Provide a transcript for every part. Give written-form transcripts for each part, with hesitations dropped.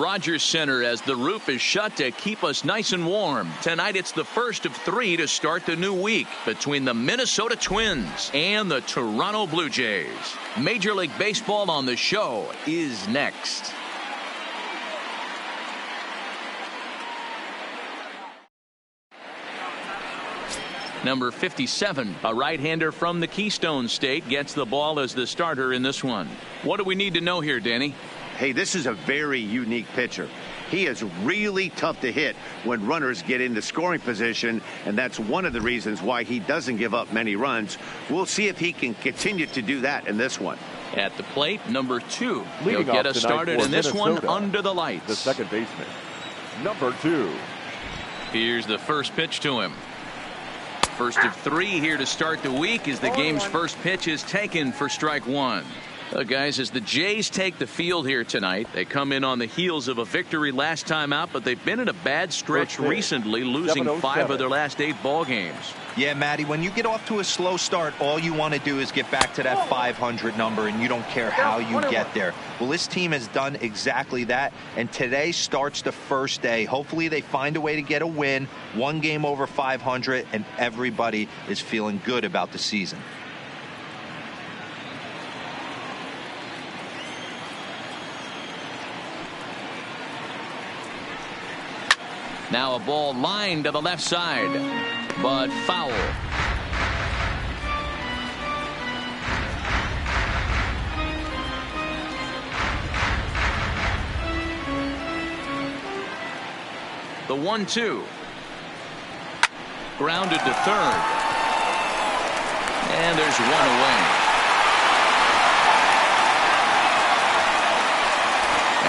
Rogers Center as the roof is shut to keep us nice and warm. Tonight it's the first of 3 to start the new week between the Minnesota Twins and the Toronto Blue Jays. Major League Baseball on the show is next. Number 57, a right-hander from the Keystone State, gets the ball as the starter in this one. What do we need to know here, Danny? Hey, this is a very unique pitcher. He is really tough to hit when runners get into scoring position, and that's one of the reasons why he doesn't give up many runs. We'll see if he can continue to do that in this one. At the plate, number 2. Leading He'll get us started in this Minnesota, one under the lights. The second baseman, number 2. Here's the first pitch to him. First of 3 here to start the week as the game's first pitch is taken for strike 1. Guys, as the Jays take the field here tonight, they come in on the heels of a victory last time out, but they've been in a bad stretch recently, losing 5 of their last 8 ball games. Yeah, Matty, when you get off to a slow start, all you want to do is get back to that 500 number, and you don't care how you get there. Well, this team has done exactly that, and today starts the first day. Hopefully they find a way to get a win, 1 game over 500, and everybody is feeling good about the season. Now a ball lined to the left side, but foul. The 1-2. Grounded to third. And there's 1 away.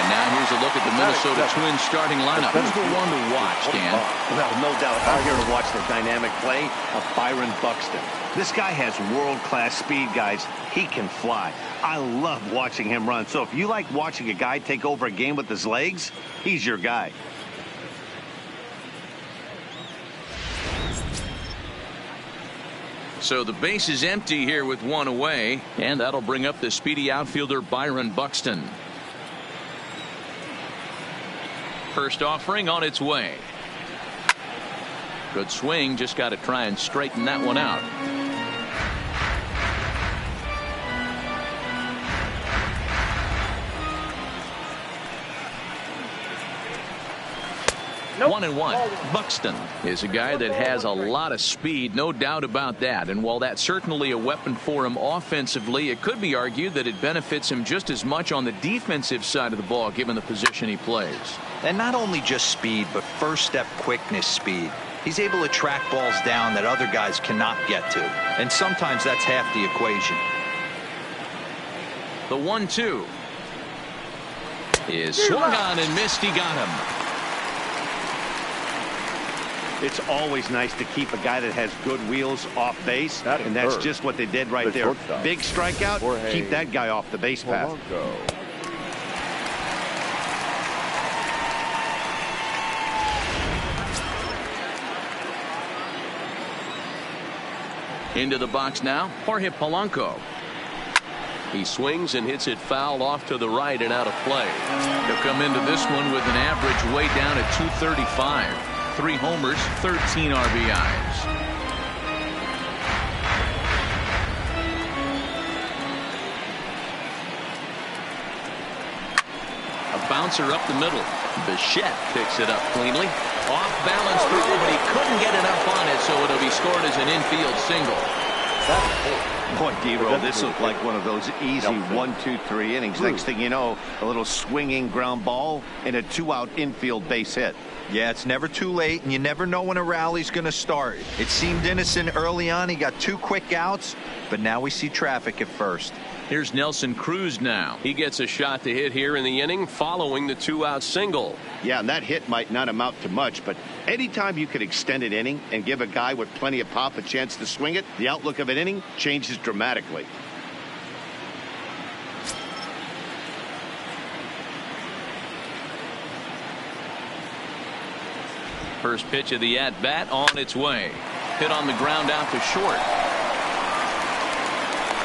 Now here's a look at the Minnesota Twins starting lineup. Who's the one to watch, Dan? Well, no doubt. I'm here to watch the dynamic play of Byron Buxton. This guy has world-class speed, guys. He can fly. I love watching him run. So if you like watching a guy take over a game with his legs, he's your guy. So the base is empty here with 1 away, and that'll bring up the speedy outfielder Byron Buxton. First offering on its way. Good swing, just got to try and straighten that one out. Nope. 1-1. Buxton is a guy that has a lot of speed, no doubt about that. And while that's certainly a weapon for him offensively, it could be argued that it benefits him just as much on the defensive side of the ball, given the position he plays. And not only just speed, but first step quickness speed. He's able to track balls down that other guys cannot get to. And sometimes that's half the equation. The 1-2 is swung on and missed. He got him. It's always nice to keep a guy that has good wheels off base, and that's just what they did right there. Big strikeout, keep that guy off the base path. Into the box now, Jorge Polanco. He swings and hits it foul off to the right and out of play. He'll come into this one with an average way down at 235. 3 homers, 13 RBIs. A bouncer up the middle. Bichette picks it up cleanly. Off balance throw, but he couldn't get enough on it, so it'll be scored as an infield single. Boy, D-Roll, this looked like one of those easy 1, 2, 3 innings. Next thing you know, a little swinging ground ball and a 2-out infield base hit. Yeah, it's never too late, and you never know when a rally's going to start. It seemed innocent early on. He got 2 quick outs, but now we see traffic at first. Here's Nelson Cruz now. He gets a shot to hit here in the inning following the 2-out single. Yeah, and that hit might not amount to much, but anytime you could extend an inning and give a guy with plenty of pop a chance to swing it, the outlook of an inning changes dramatically. First pitch of the at-bat on its way. Hit on the ground out to short.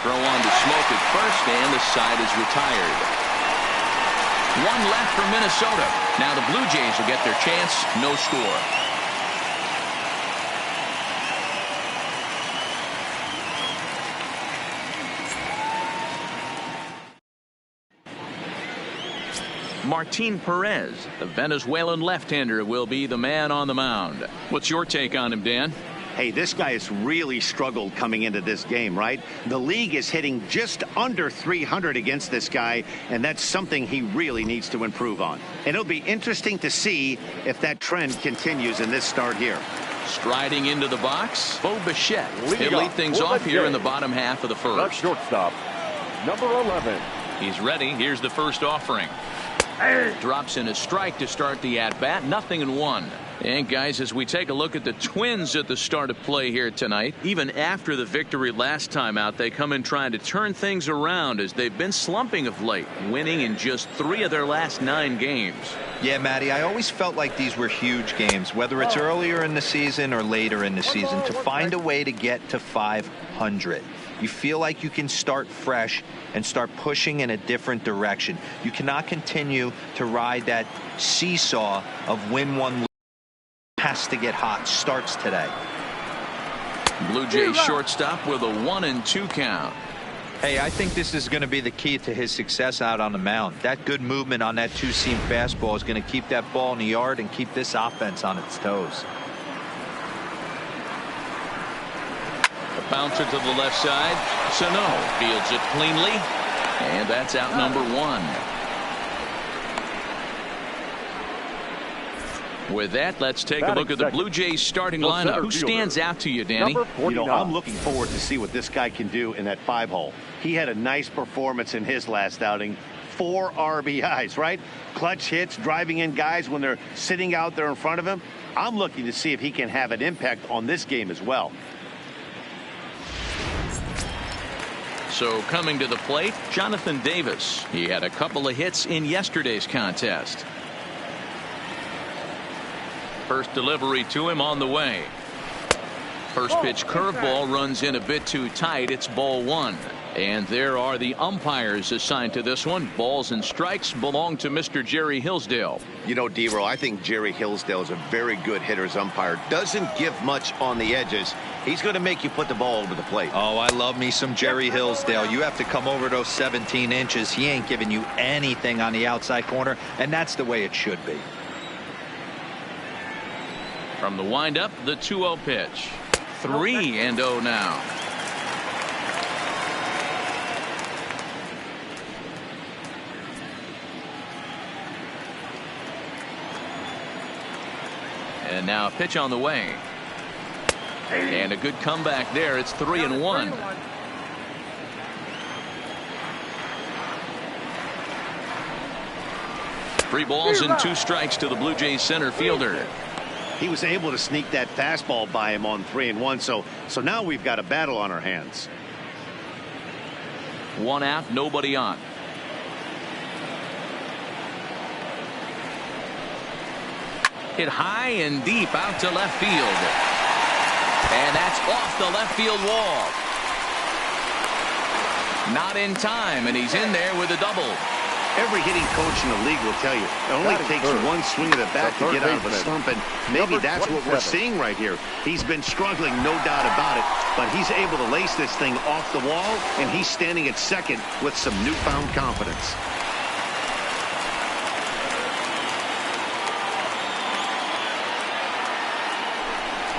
Throw on to Smoke at first, and the side is retired. One left for Minnesota. Now the Blue Jays will get their chance. No score. Martin Perez, the Venezuelan left-hander, will be the man on the mound. What's your take on him, Dan? Hey, this guy has really struggled coming into this game, right? The league is hitting just under 300 against this guy, and that's something he really needs to improve on. And it'll be interesting to see if that trend continues in this start here. Striding into the box, Bo Bichette. He'll lead things off here in the bottom half of the first. That's shortstop, number 11. He's ready. Here's the first offering. Drops in a strike to start the at-bat. 0-1. And guys, as we take a look at the Twins at the start of play here tonight, even after the victory last time out, they come in trying to turn things around as they've been slumping of late, winning in just 3 of their last 9 games. Yeah, Matty, I always felt like these were huge games, whether it's earlier in the season or later in the season, to find a way to get to 500. You feel like you can start fresh and start pushing in a different direction. You cannot continue to ride that seesaw of win one, lose. Has to get hot. Starts today. Blue Jays shortstop with a 1-2 count. Hey, I think this is going to be the key to his success out on the mound. That good movement on that two-seam fastball is going to keep that ball in the yard and keep this offense on its toes. A bouncer to the left side. Sano fields it cleanly. And that's out number 1. With that, let's take a look at the Blue Jays starting lineup. Who stands out to you, Danny? You know, I'm looking forward to see what this guy can do in that 5-hole. He had a nice performance in his last outing. 4 RBIs, right? Clutch hits, driving in guys when they're sitting out there in front of him. I'm looking to see if he can have an impact on this game as well. So coming to the plate, Jonathan Davis. He had a couple of hits in yesterday's contest. First delivery to him on the way. First pitch curveball runs in a bit too tight. It's ball 1. And there are the umpires assigned to this one. Balls and strikes belong to Mr. Jerry Hillsdale. You know, D-Roll, I think Jerry Hillsdale is a very good hitter's umpire. Doesn't give much on the edges. He's going to make you put the ball over the plate. Oh, I love me some Jerry Hillsdale. You have to come over those 17 inches. He ain't giving you anything on the outside corner, and that's the way it should be. From the windup, the 2-0 pitch. 3-0 now. And now a pitch on the way. And a good comeback there. It's 3-1. Three balls and 2 strikes to the Blue Jays center fielder. He was able to sneak that fastball by him on 3-1. So now we've got a battle on our hands. 1 out, nobody on. Hit high and deep out to left field. And that's off the left field wall. Not in time, and he's in there with a double. Every hitting coach in the league will tell you it only takes one swing of the bat to get out of a slump, and maybe that's what we're seeing right here. He's been struggling, no doubt about it, but he's able to lace this thing off the wall, and he's standing at second with some newfound confidence.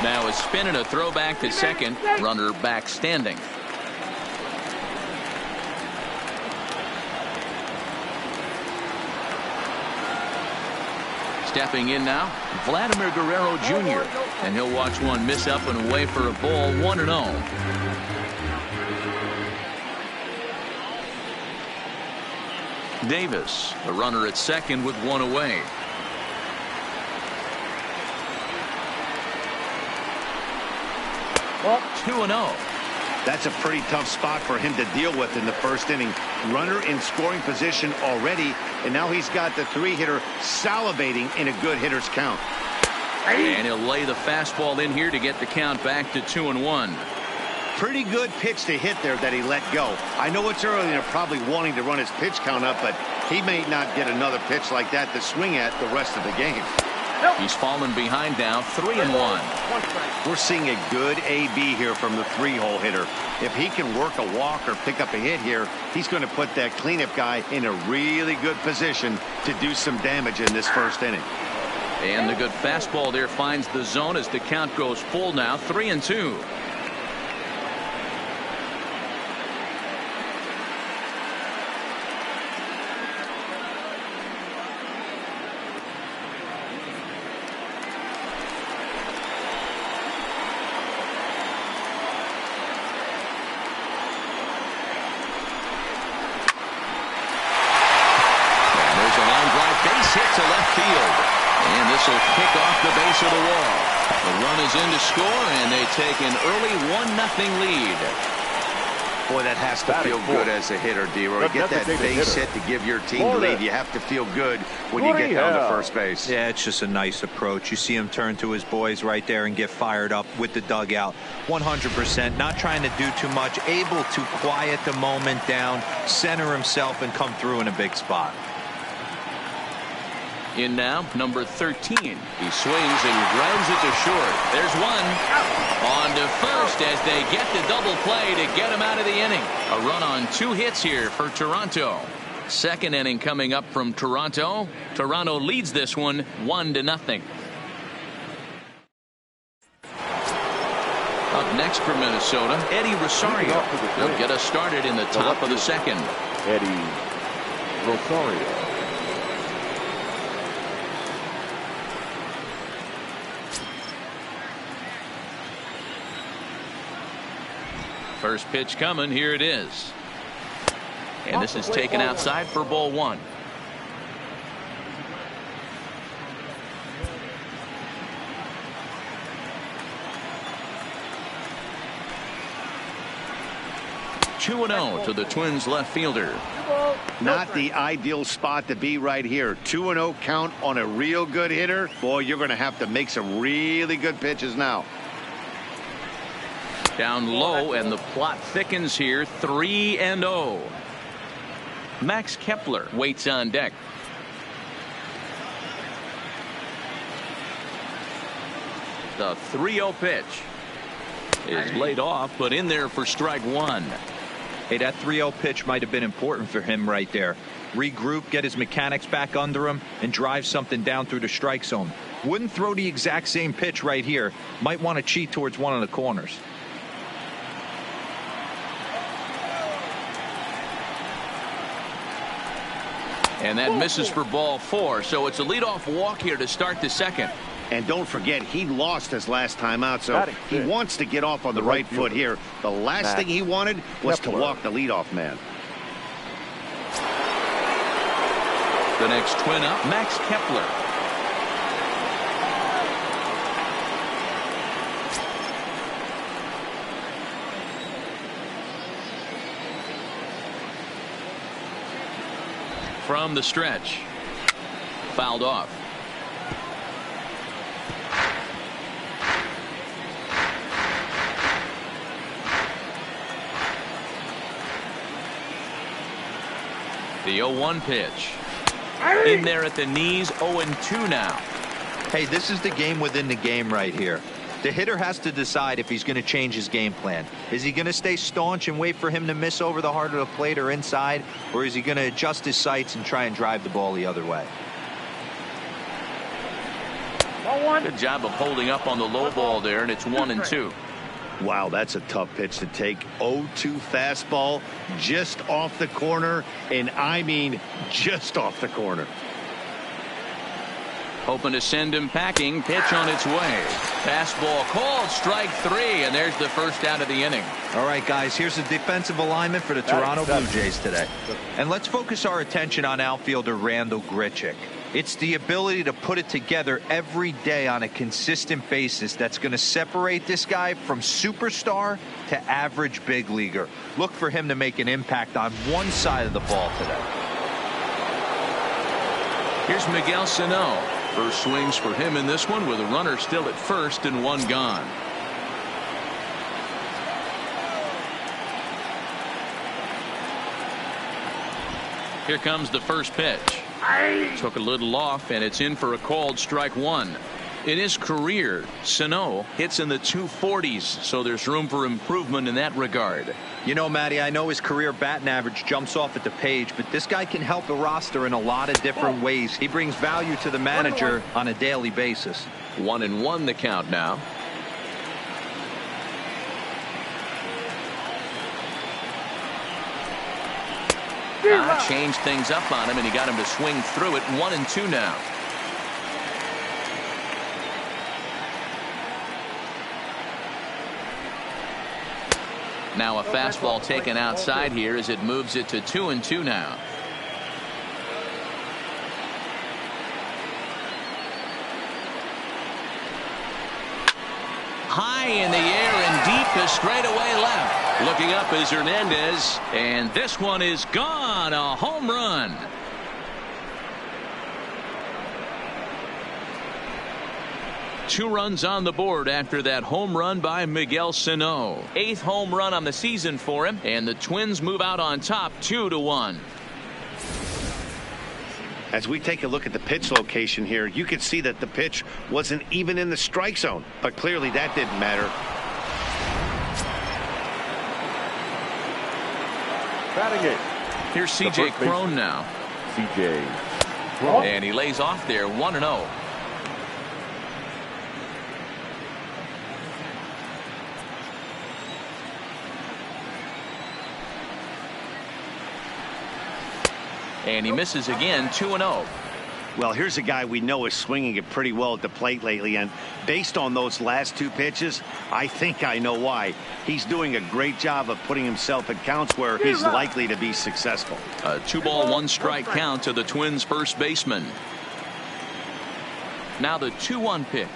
Now a spin and a throw back to second. Runner back standing. Stepping in now, Vladimir Guerrero Jr. And he'll watch one miss up and away for a ball. 1-0. Davis, the runner at second with 1 away. Well, 2-0. That's a pretty tough spot for him to deal with in the first inning. Runner in scoring position already, and now he's got the 3-hitter salivating in a good hitter's count. And he'll lay the fastball in here to get the count back to 2-1. Pretty good pitch to hit there that he let go. I know it's early and they're probably wanting to run his pitch count up, but he may not get another pitch like that to swing at the rest of the game. He's fallen behind now, 3-1. We're seeing a good AB here from the 3-hole hitter. If he can work a walk or pick up a hit here, he's going to put that cleanup guy in a really good position to do some damage in this first inning. And the good fastball there finds the zone as the count goes full now, 3-2. And this will kick off the base of the wall. The run is in to score, and they take an early 1-0 lead. Boy, that has to feel good as a hitter, D-Roy. You get that base hit to give your team the lead. You have to feel good when you get down to first base. Yeah, it's just a nice approach. You see him turn to his boys right there and get fired up with the dugout. 100%, not trying to do too much, able to quiet the moment down, center himself, and come through in a big spot. In now, number 13. He swings and grounds it to short. There's one. On to first as they get the double play to get him out of the inning. A run on 2 hits here for Toronto. Second inning coming up from Toronto. Toronto leads this one 1-0. Up next for Minnesota, Eddie Rosario. He'll get us started in the top of the second. Eddie Rosario. First pitch coming. Here it is. And this is taken outside for ball 1. Two and 0 to the Twins left fielder. Not the ideal spot to be right here. 2-0 count on a real good hitter. Boy, you're going to have to make some really good pitches now. Down low, and the plot thickens here. 3-0. Max Kepler waits on deck. The 3-0 pitch is laid off, but in there for strike 1. Hey, that 3-0 pitch might have been important for him right there. Regroup, get his mechanics back under him, and drive something down through the strike zone. Wouldn't throw the exact same pitch right here. Might want to cheat towards one of the corners. And that misses for ball 4, so it's a leadoff walk here to start the second. And don't forget, he lost his last time out, so he wants to get off on the right foot here. The last thing he wanted was to walk the leadoff man. The next twin up, Max Kepler. From the stretch. Fouled off. The 0-1 pitch. In there at the knees, 0-2 now. Hey, this is the game within the game right here. The hitter has to decide if he's going to change his game plan. Is he going to stay staunch and wait for him to miss over the heart of the plate or inside, or is he going to adjust his sights and try and drive the ball the other way? Good job of holding up on the low ball there, and it's 1-2. Wow, that's a tough pitch to take. 0-2 fastball just off the corner, and I mean just off the corner. Hoping to send him packing. Pitch on its way. Fastball called. Strike 3, and there's the first out of the inning. All right, guys, here's the defensive alignment for the Toronto Blue Jays today. And let's focus our attention on outfielder Randal Grichuk. It's the ability to put it together every day on a consistent basis that's going to separate this guy from superstar to average big leaguer. Look for him to make an impact on one side of the ball today. Here's Miguel Sano. First swings for him in this one with a runner still at first and one gone. Here comes the first pitch. Took a little off, and it's in for a called strike one. In his career, Sano hits in the 240s, so there's room for improvement in that regard. You know, Matty, I know his career batting average jumps off at the page, but this guy can help the roster in a lot of different ways. He brings value to the manager on a daily basis. 1-1 the count now. Changed things up on him, and he got him to swing through it. 1-2 now. Now a fastball taken outside here as it moves it to 2-2 now. High in the air and deep to straightaway left. Looking up is Hernandez, and this one is gone. A home run. Two runs on the board after that home run by Miguel Sano. 8th home run on the season for him, and the Twins move out on top 2-1. As we take a look at the pitch location here, you can see that the pitch wasn't even in the strike zone, but clearly that didn't matter. Batting it. Here's C.J. Cron now. C.J. Cron. And he lays off there 1-0. And he misses again. 2-0. Well, here's a guy we know is swinging it pretty well at the plate lately, and based on those last two pitches, I think I know why. He's doing a great job of putting himself in counts where he's likely to be successful. A 2-ball 1-strike count to the Twins first baseman. Now the 2-1 pitch.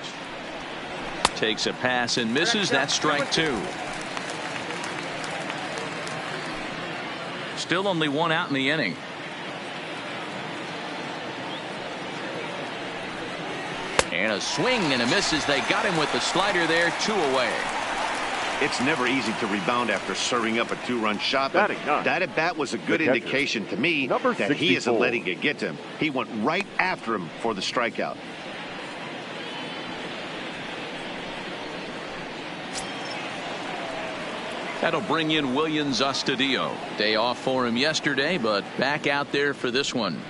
Takes a pass and misses. That's strike two. Still only one out in the inning. And a swing and a miss as they got him with the slider there. 2 away. It's never easy to rebound after serving up a 2-run shot, but that at bat was a good indication to me that he isn't letting it get to him. He went right after him for the strikeout. That'll bring in Williams Astudillo. Day off for him yesterday, but back out there for this one.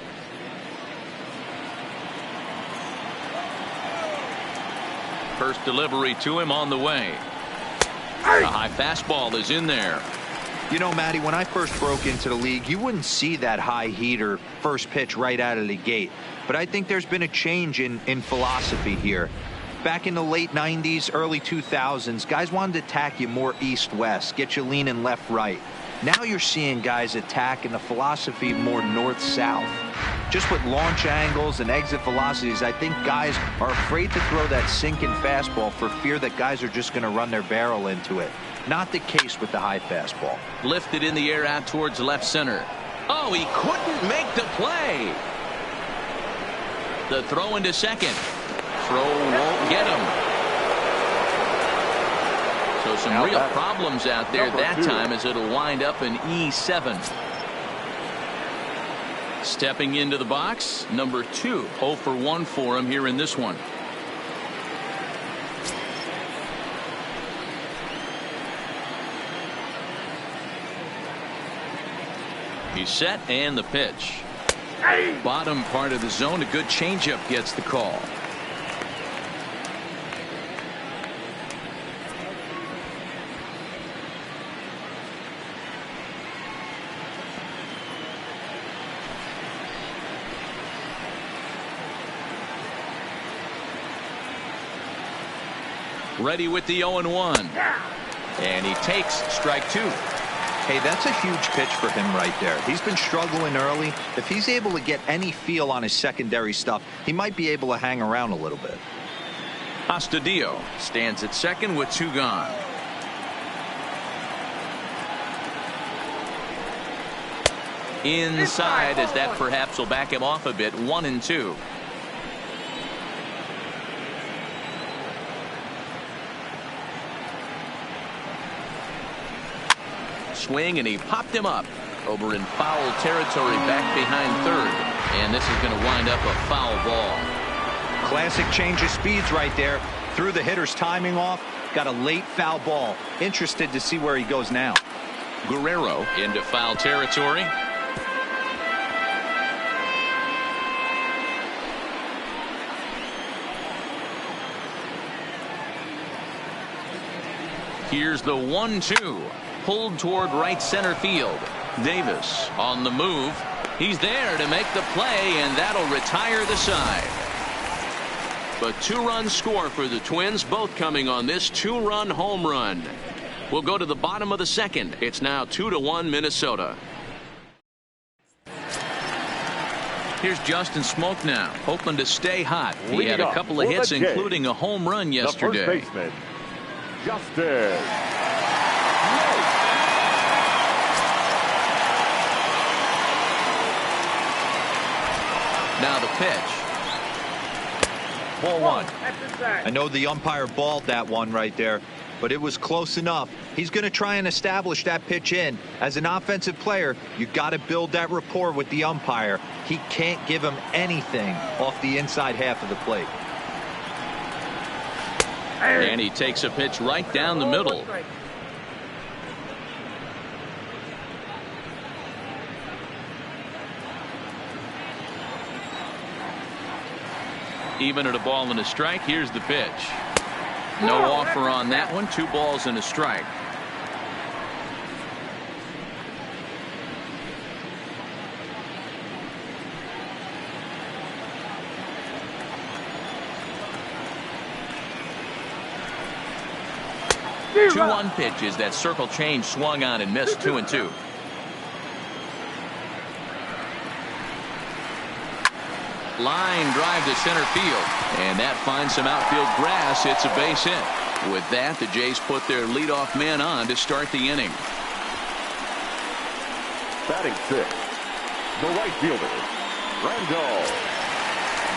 First delivery to him on the way. A high fastball is in there. You know, Matty, when I first broke into the league, you wouldn't see that high heater first pitch right out of the gate. But I think there's been a change in philosophy here. Back in the late 90s, early 2000s, guys wanted to attack you more east-west, get you leaning left-right. Now you're seeing guys attack in the philosophy more north-south. Just with launch angles and exit velocities, I think guys are afraid to throw that sinking fastball for fear that guys are just going to run their barrel into it. Not the case with the high fastball. Lifted in the air out towards left center. Oh, he couldn't make the play. The throw into second. Throw won't get him. So some real problems out there that time as it'll wind up in E7. Stepping into the box, number 2. 0 for 1 for him here in this one. He's set and the pitch. Bottom part of the zone, a good changeup gets the call. Ready with the 0-1. And he takes strike 2. Hey, that's a huge pitch for him right there. He's been struggling early. If he's able to get any feel on his secondary stuff, he might be able to hang around a little bit. Astudillo stands at second with 2 gone. Inside, as that perhaps will back him off a bit. 1-2. Swing, and he popped him up. over in foul territory back behind third. And this is going to wind up a foul ball. Classic change of speeds right there. Threw the hitter's timing off. Got a late foul ball. Interested to see where he goes now. Guerrero into foul territory. Here's the 1-2. Pulled toward right center field. Davis on the move. He's there to make the play, and that'll retire the side. A 2-run score for the Twins, both coming on this 2-run home run. We'll go to the bottom of the second. It's now 2-1 Minnesota. Here's Justin Smoke now, hoping to stay hot. He had a couple of hits, including a home run yesterday. The first baseman, Justin. Now the pitch. Ball 1. I know the umpire balled that one right there, but it was close enough. He's going to try and establish that pitch in. As an offensive player, you got to build that rapport with the umpire. He can't give him anything off the inside half of the plate. And he takes a pitch right down the middle. Even at a ball and a strike. Here's the pitch. No offer on that one. 2 balls and a strike. Two 2-1 pitches. That circle change swung on and missed. 2-2. Line drive to center field, and that finds some outfield grass. It's a base hit. With that, the Jays put their leadoff man on to start the inning. Batting 6, the right fielder, Rendell.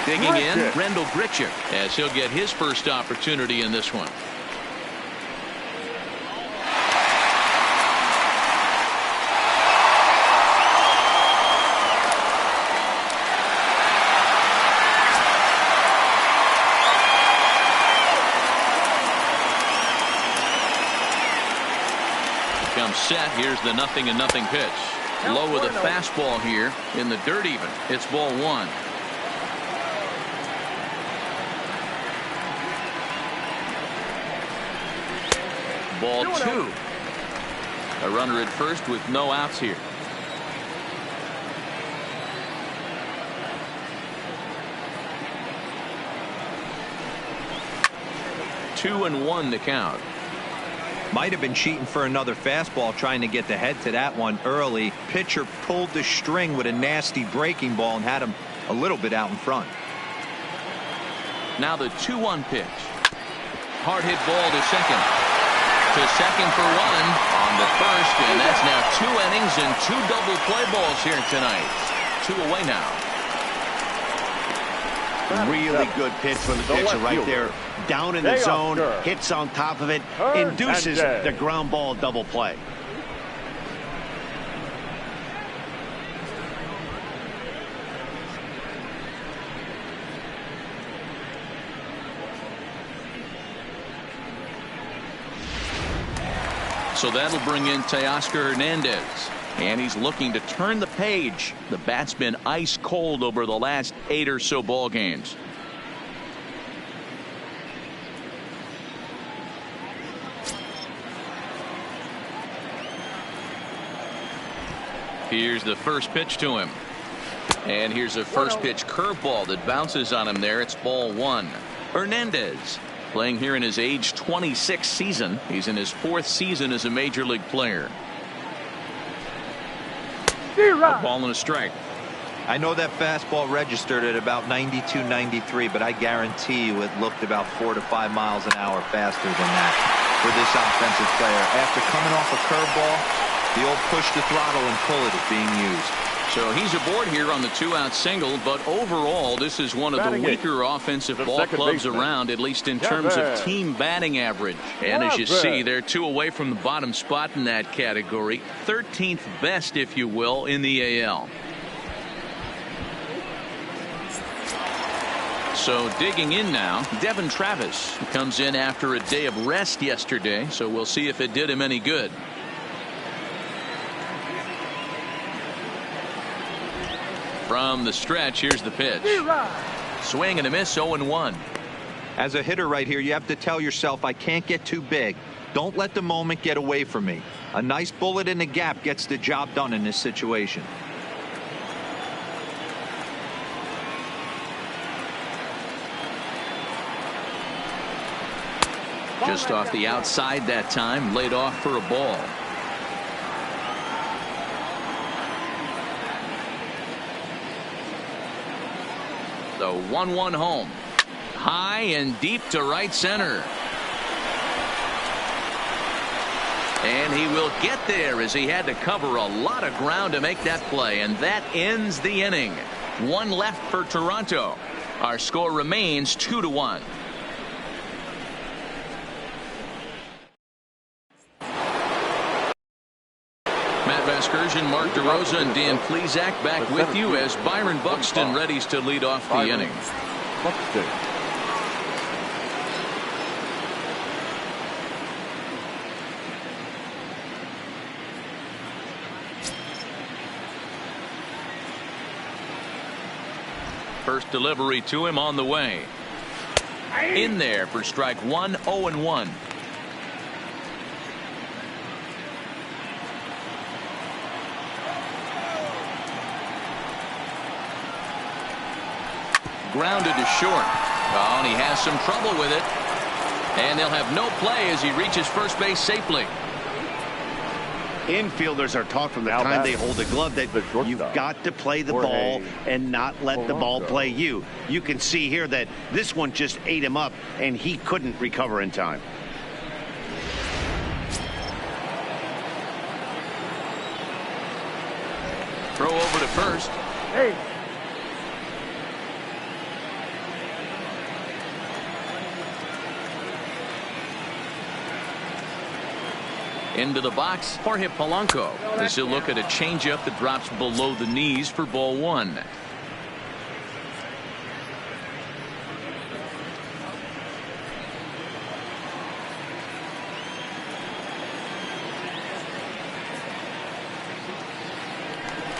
Digging in, Rendell Grichuk, as he'll get his first opportunity in this one. Set. Here's the 0-0 pitch. Low with a fastball here in the dirt even. It's ball 1. Ball 2. A runner at first with no outs here. Two and 1 to count. Might have been cheating for another fastball, trying to get the head to that one early. Pitcher pulled the string with a nasty breaking ball and had him a little bit out in front. Now the 2-1 pitch. Hard hit ball to second. To second for 1 on the first, and that's now 2 innings and 2 double play balls here tonight. 2 away now. Really good pitch from the pitcher right there. Down in the zone, hits on top of it, induces the ground ball double play. So that'll bring in Teoscar Hernandez. And he's looking to turn the page. The bat's been ice cold over the last 8 or so ball games. Here's the first pitch to him. And here's a first pitch curveball that bounces on him there. It's ball 1. Hernandez playing here in his age 26 season. He's in his 4th season as a major league player. A ball and a strike. I know that fastball registered at about 92, 93, but I guarantee you it looked about 4 to 5 miles an hour faster than that for this offensive player. After coming off a curveball, the old push the throttle and pull it is being used. So he's aboard here on the 2-out single, but overall this is one of the weaker offensive ball clubs around, at least in terms of team batting average. And as you see, they're 2 away from the bottom spot in that category, 13th best, if you will, in the AL. So digging in now, Devin Travis comes in after a day of rest yesterday, so we'll see if it did him any good. From the stretch, here's the pitch. Swing and a miss, 0-1. As a hitter right here, you have to tell yourself, I can't get too big. Don't let the moment get away from me. A nice bullet in the gap gets the job done in this situation. Just off the outside that time, laid off for a ball. The 1-1 home. High and deep to right center. And he will get there as he had to cover a lot of ground to make that play. And that ends the inning. 1 left for Toronto. Our score remains 2-1. Excursion, Mark DeRosa and Dan Plesac back with you as Byron Buxton readies to lead off the inning. First delivery to him on the way. In there for strike 1, 0-1. Grounded to short. Oh, and he has some trouble with it. And they'll have no play as he reaches first base safely. Infielders are taught from the time they hold a glove that you've got to play the ball and not let the ball play you. You can see here that this one just ate him up, and he couldn't recover in time. Throw over to first. Hey. Into the box, Jorge Polanco as he'll look at a changeup that drops below the knees for ball 1.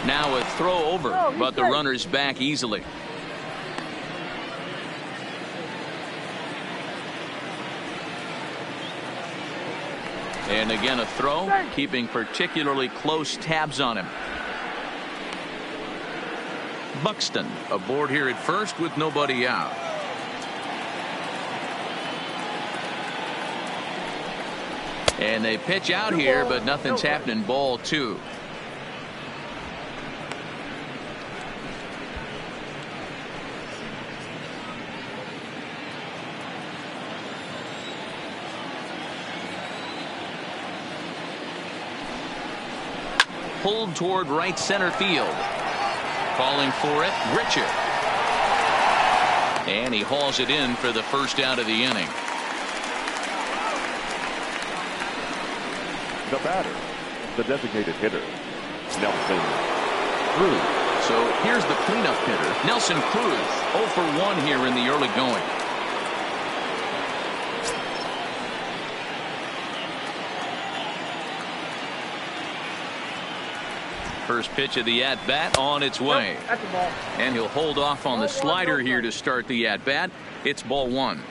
Now a throw over, but the runner's back easily. And again a throw, keeping particularly close tabs on him. Buxton aboard here at first with nobody out. And they pitch out here, but nothing's happening. Ball 2. Pulled toward right center field. Calling for it, Richard. And he hauls it in for the first out of the inning. The batter, the designated hitter, Nelson Cruz. So here's the cleanup hitter, Nelson Cruz, 0 for 1 here in the early going. First pitch of the at-bat on its way. That's a ball. And he'll hold off on the slider here to start the at-bat. It's ball 1.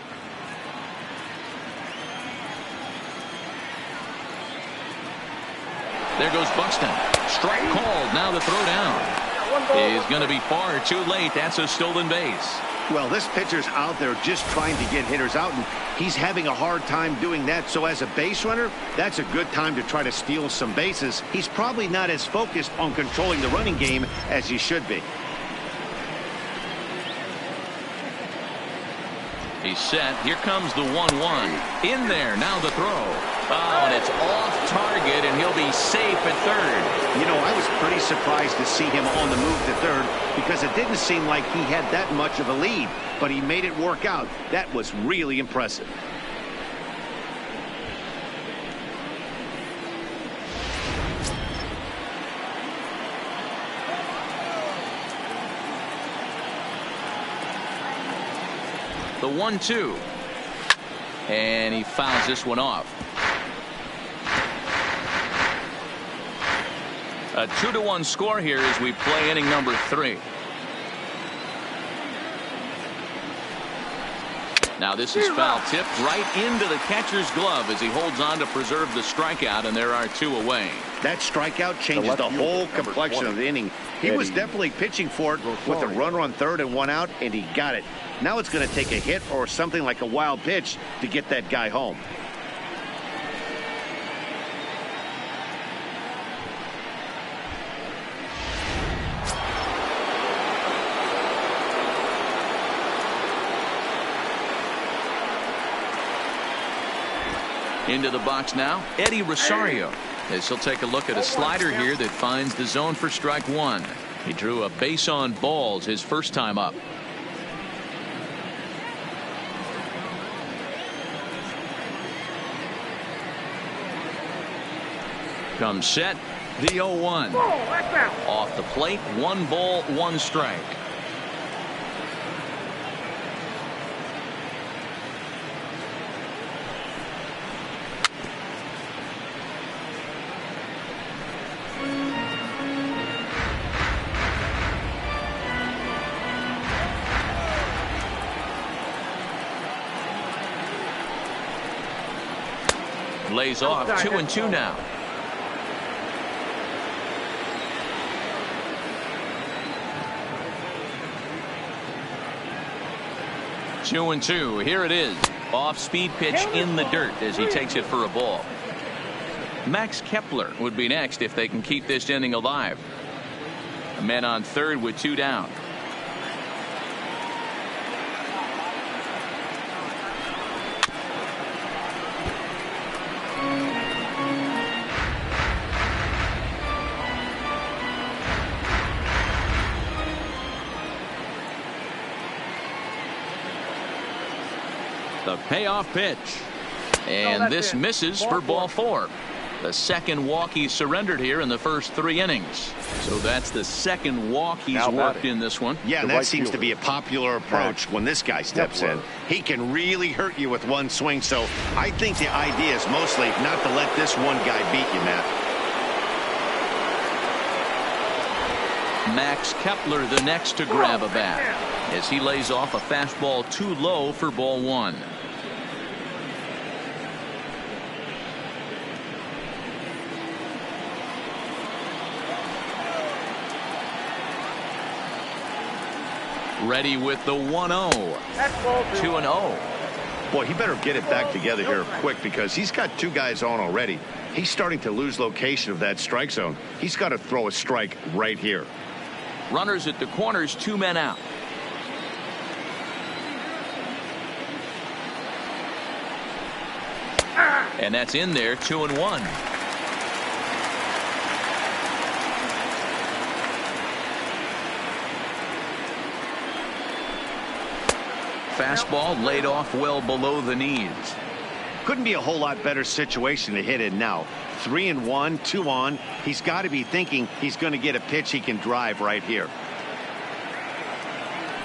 There goes Buxton. Strike called. Now the throw down. He's going to be far too late. That's a stolen base. Well, this pitcher's out there just trying to get hitters out, and he's having a hard time doing that. So as a base runner, that's a good time to try to steal some bases. He's probably not as focused on controlling the running game as he should be. He's set. Here comes the 1-1. In there. Now the throw. Oh, and it's off target, and he'll be safe at third. You know, I was pretty surprised to see him on the move to third because it didn't seem like he had that much of a lead, but he made it work out. That was really impressive. The 1-2. And he fouls this one off. A 2-1 score here as we play inning number 3. Now this is foul tipped right into the catcher's glove as he holds on to preserve the strikeout, and there are 2 away. That strikeout changes the whole complexion of the inning. He was definitely pitching for it with a runner on third and 1 out, and he got it. Now it's going to take a hit or something like a wild pitch to get that guy home. Into the box now, Eddie Rosario, as he'll take a look at a slider here that finds the zone for strike 1. He drew a base on balls his first time up. Comes set, the 0-1. Off the plate, 1 ball, 1 strike. Lays off 2-2 now. Two and two. Here it is. Off speed pitch in the dirt as he takes it for a ball. Max Kepler would be next if they can keep this inning alive. A man on third with 2 down. The payoff pitch. And this misses for ball 4. The second walk he surrendered here in the first 3 innings. So that's the second walk he's worked in this one. Yeah, and that seems to be a popular approach when this guy steps in. He can really hurt you with one swing. So I think the idea is mostly not to let this one guy beat you, Matt. Max Kepler the next to grab a bat as he lays off a fastball too low for ball 1. Ready with the 1-0. 2-0. Boy, he better get it back together here quick because he's got 2 guys on already. He's starting to lose location of that strike zone. He's got to throw a strike right here. Runners at the corners, 2 men out. And that's in there, 2-1. Fastball laid off well below the knees. Couldn't be a whole lot better situation to hit in now. 3-1, 2 on. He's got to be thinking he's going to get a pitch he can drive right here.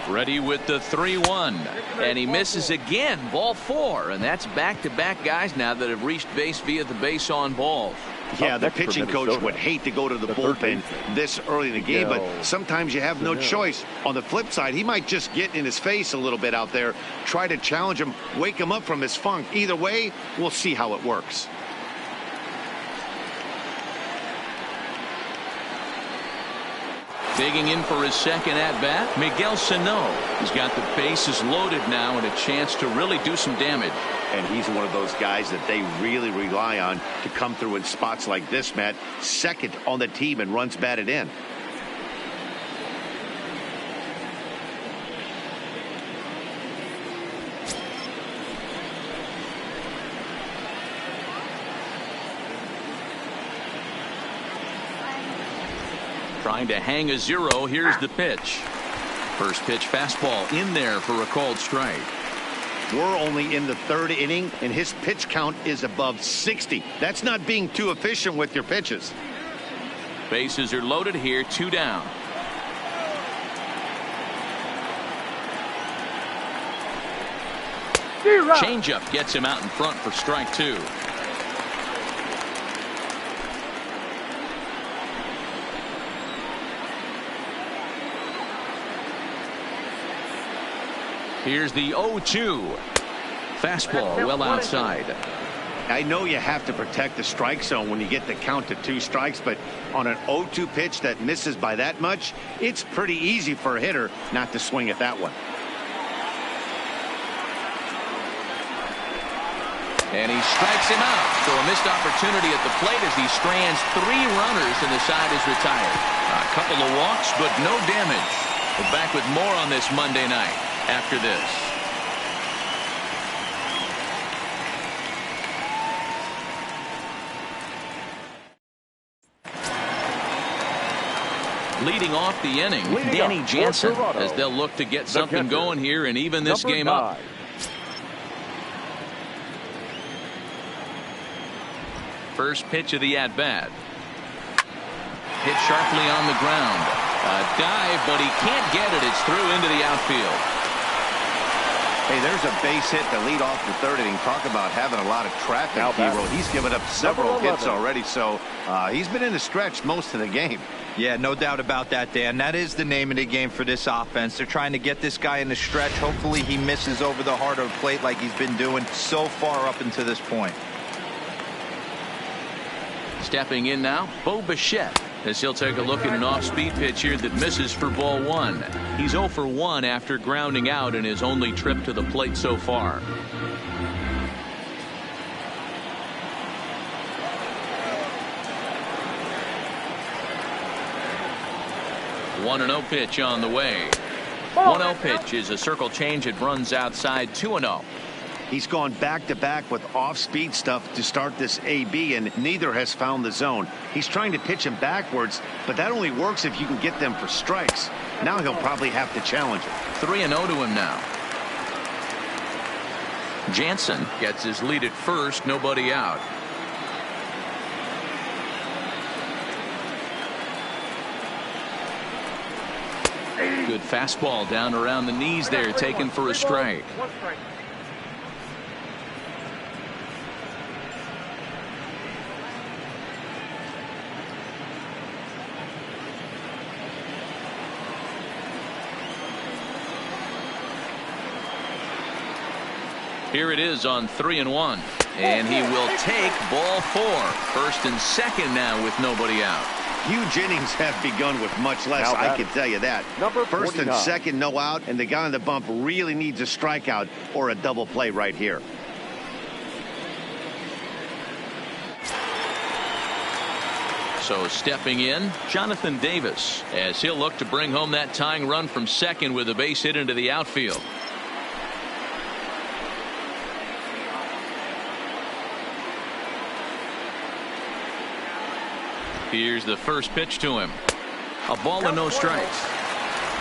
Ready with the 3-1. And he misses again. Ball 4. And that's back-to-back guys now that have reached base via the base on balls. Yeah, the pitching coach would hate to go to the bullpen this early in the game, but sometimes you have no choice. On the flip side, he might just get in his face a little bit out there, try to challenge him, wake him up from his funk. Either way, we'll see how it works. Digging in for his second at-bat, Miguel Sano. He's got the bases loaded now and a chance to really do some damage. And he's one of those guys that they really rely on to come through in spots like this, Matt. Second on the team and runs batted in. Trying to hang a 0. Here's the pitch. First pitch fastball in there for a called strike. We're only in the 3rd inning, and his pitch count is above 60. That's not being too efficient with your pitches. Bases are loaded here, 2 down. Changeup gets him out in front for strike 2. Here's the 0-2. Fastball well outside. I know you have to protect the strike zone when you get the count to 2 strikes, but on an 0-2 pitch that misses by that much, it's pretty easy for a hitter not to swing at that one. And he strikes him out. So a missed opportunity at the plate as he strands 3 runners and the side is retired. A couple of walks, but no damage. We're back with more on this Monday night after this. Leading off the inning, Danny Jansen, as they'll look to get something going here and even this game up. First pitch of the at-bat. Hit sharply on the ground. A dive, but he can't get it. It's through into the outfield. Hey, there's a base hit to lead off the 3rd inning. Talk about having a lot of traffic, hero. He's given up several hits already, so he's been in the stretch most of the game. Yeah, no doubt about that, Dan. That is the name of the game for this offense. They're trying to get this guy in the stretch. Hopefully he misses over the heart of the plate like he's been doing so far up until this point. Stepping in now, Bo Bichette, as he'll take a look at an off-speed pitch here that misses for ball 1. He's 0 for 1 after grounding out in his only trip to the plate so far. One 1-0 pitch on the way. 1-0 pitch is a circle change. It runs outside. 2-0. He's gone back-to-back with off-speed stuff to start this AB, and neither has found the zone. He's trying to pitch him backwards, but that only works if you can get them for strikes. Now he'll probably have to challenge it. 3-0 to him now. Jansen gets his lead at first, nobody out. Good fastball down around the knees there, taken for a strike. Here it is on 3-1, and he will take ball 4. First and second now with nobody out. Huge innings have begun with much less, I can tell you that. First and second, no out, and the guy on the bump really needs a strikeout or a double play right here. So stepping in, Jonathan Davis, as he'll look to bring home that tying run from second with a base hit into the outfield. Here's the first pitch to him. A ball and no strikes.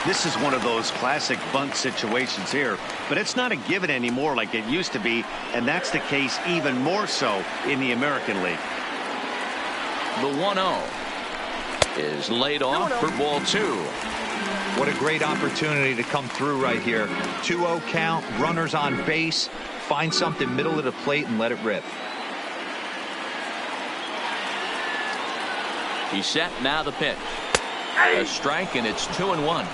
This is one of those classic bunt situations here, but it's not a given anymore like it used to be, and that's the case even more so in the American League. The 1-0 is laid off for ball 2. What a great opportunity to come through right here. 2-0 count, runners on base, find something middle of the plate and let it rip. He's set, now the pitch. A strike, and it's 2-1.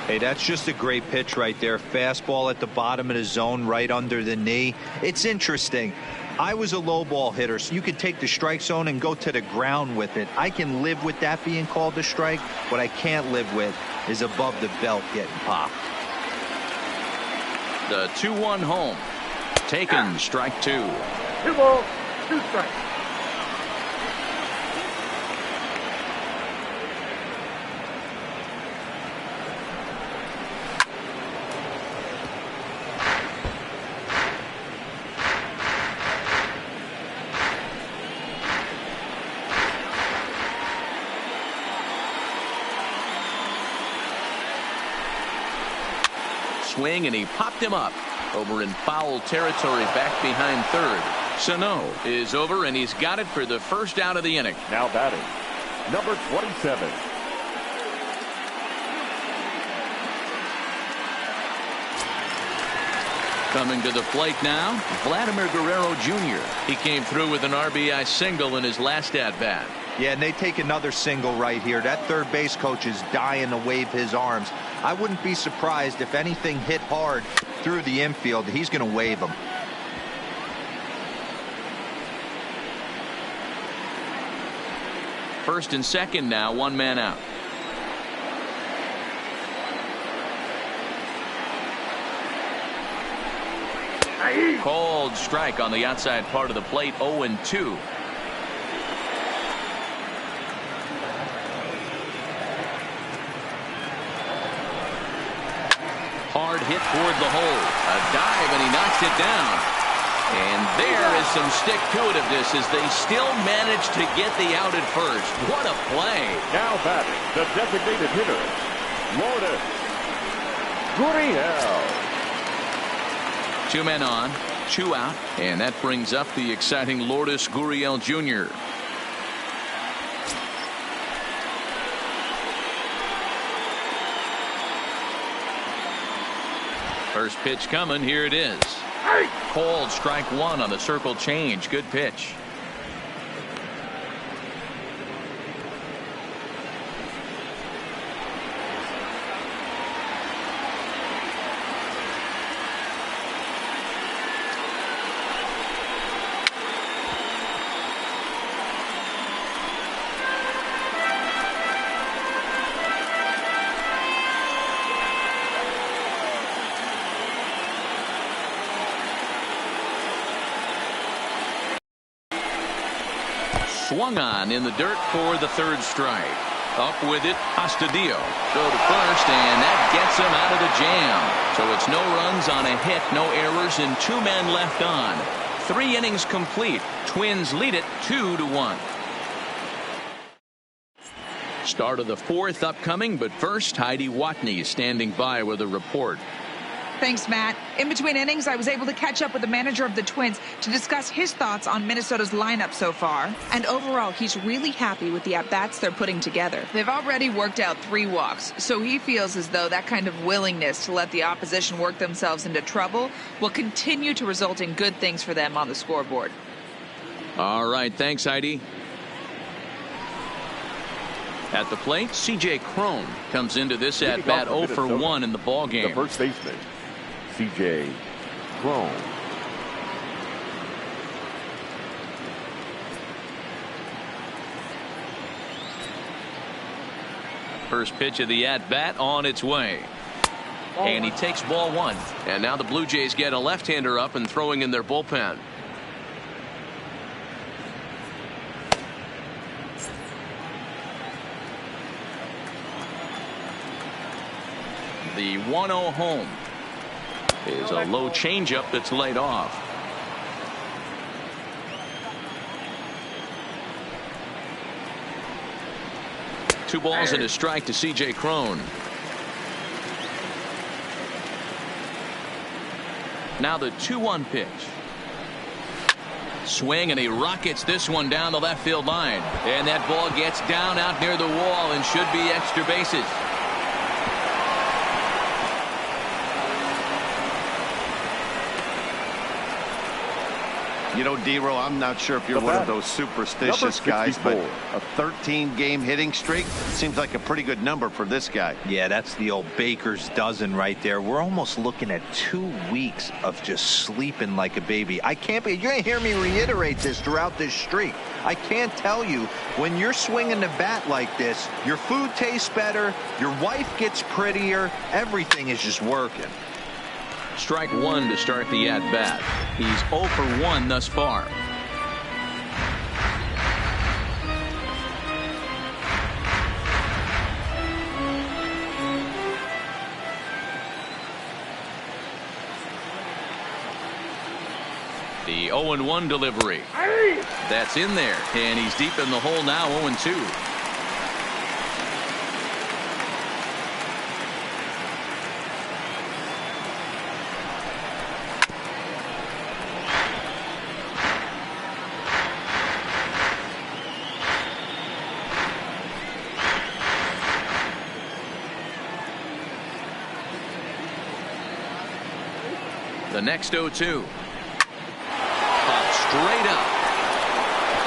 Hey, that's just a great pitch right there. Fastball at the bottom of the zone, right under the knee. It's interesting. I was a low ball hitter, so you could take the strike zone and go to the ground with it. I can live with that being called a strike. What I can't live with is above the belt getting popped. The 2-1 home. Taken, strike 2. 2 balls, 2 strikes. swing, and he popped him up over in foul territory back behind third. Sano is over, and he's got it for the first out of the inning. Now batting, number 27. Coming to the plate now, Vladimir Guerrero Jr. He came through with an RBI single in his last at-bat. Yeah, and they take another single right here. That third base coach is dying to wave his arms. I wouldn't be surprised if anything hit hard through the infield. He's going to wave them. First and second now, one man out. Called strike on the outside part of the plate, 0-2. Hard hit toward the hole. A dive, and he knocks it down. And there is some stick-to-itiveness as they still manage to get the out at first. What a play. Now batting, the designated hitter, Lourdes Gurriel. Two men on, two out, and that brings up the exciting Lourdes Gurriel Jr. First pitch coming. Here it is. Called strike one on the circle change. Good pitch. Swung on in the dirt for the third strike. Up with it, Astudillo. Throw to first, and that gets him out of the jam. So it's no runs on a hit, no errors, and two men left on. 3 innings complete. Twins lead it 2-1. Start of the fourth upcoming, but first, Heidi Watney is standing by with a report. Thanks, Matt. In between innings, I was able to catch up with the manager of the Twins to discuss his thoughts on Minnesota's lineup so far. And overall, he's really happy with the at-bats they're putting together. They've already worked out 3 walks, so he feels as though that kind of willingness to let the opposition work themselves into trouble will continue to result in good things for them on the scoreboard. All right, thanks, Heidi. At the plate, C.J. Cron comes into this at-bat 0 for 1 in the ballgame. The first baseman, C.J. Cron. First pitch of the at-bat on its way. And he takes ball 1. And now the Blue Jays get a left-hander up and throwing in their bullpen. The 1-0 home is a low changeup that's laid off. Two balls and a strike to C.J. Cron. Now the 2-1 pitch. Swing, and he rockets this one down the left field line. And that ball gets down out near the wall and should be extra bases. You know, D-Row, I'm not sure if you're one of those superstitious guys, but a 13-game hitting streak seems like a pretty good number for this guy. Yeah, that's the old baker's dozen right there. We're almost looking at 2 weeks of just sleeping like a baby. I can't be. You're going to hear me reiterate this throughout this streak. I can't tell you, when you're swinging the bat like this, your food tastes better, your wife gets prettier, everything is just working. Strike 1 to start the at-bat. He's 0 for 1 thus far. The 0-1 delivery. That's in there, and he's deep in the hole now, 0-2. The next 0-2. Popped straight up.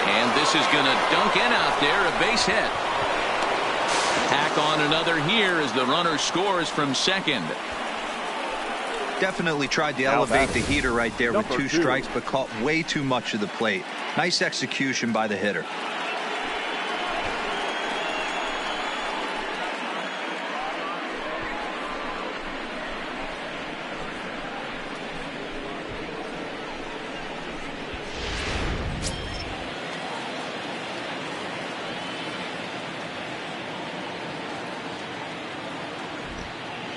And this is going to dunk in out there. A base hit. Tack on another here as the runner scores from second. Definitely tried to elevate the heater right there with 2 strikes, but caught way too much of the plate. Nice execution by the hitter.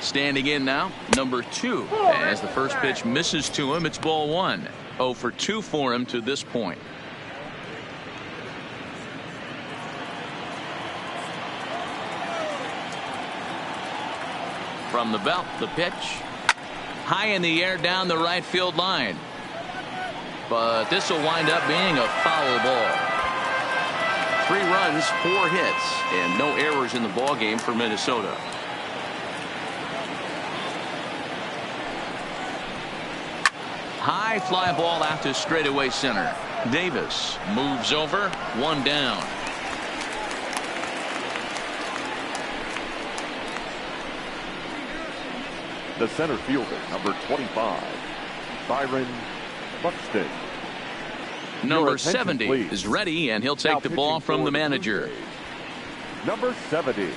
Standing in now, number 2. As the first pitch misses to him, it's ball 1. 0 for 2 for him to this point. From the belt, the pitch. High in the air down the right field line. But this will wind up being a foul ball. 3 runs, 4 hits, and no errors in the ball game for Minnesota. High fly ball out to straightaway center. Davis moves over, 1 down. The center fielder, number 25, Byron Buxton. Number 70 is ready, and he'll take the ball from the manager. Number 70.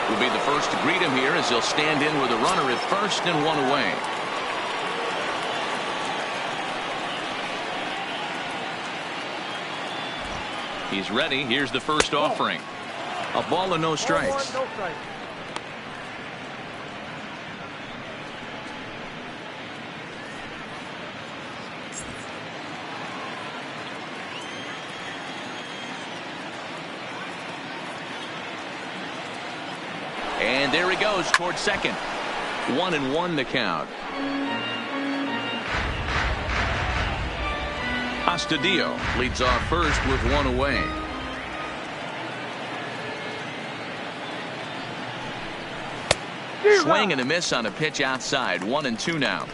Will be the first to greet him here as he'll stand in with a runner at first and 1 away. He's ready. Here's the first offering. A ball and no strikes. And there he goes towards second. 1-1 the count. Astudillo leads off first with 1 away. Swing and a miss on a pitch outside. 1-2 now.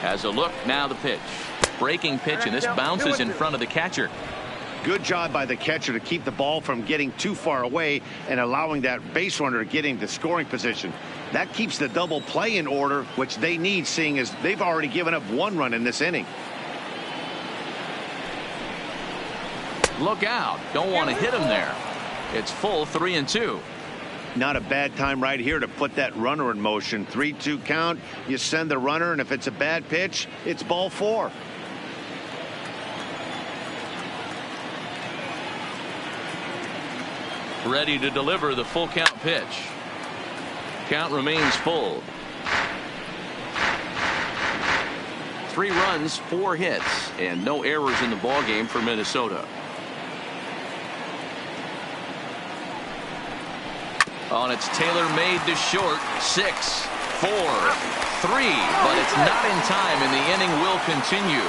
Has a look, now the pitch. Breaking pitch, and this bounces in front of the catcher. Good job by the catcher to keep the ball from getting too far away and allowing that base runner to get into scoring position. That keeps the double play in order, which they need, seeing as they've already given up 1 run in this inning. Look out. Don't want to hit him there. It's full 3-2. Not a bad time right here to put that runner in motion. 3-2 count. You send the runner, and if it's a bad pitch, it's ball 4. Ready to deliver the full count pitch. Count remains full. 3 runs, 4 hits, and no errors in the ball game for Minnesota. On its tailor-made to short. 6, 4, 3, but it's not in time, and the inning will continue.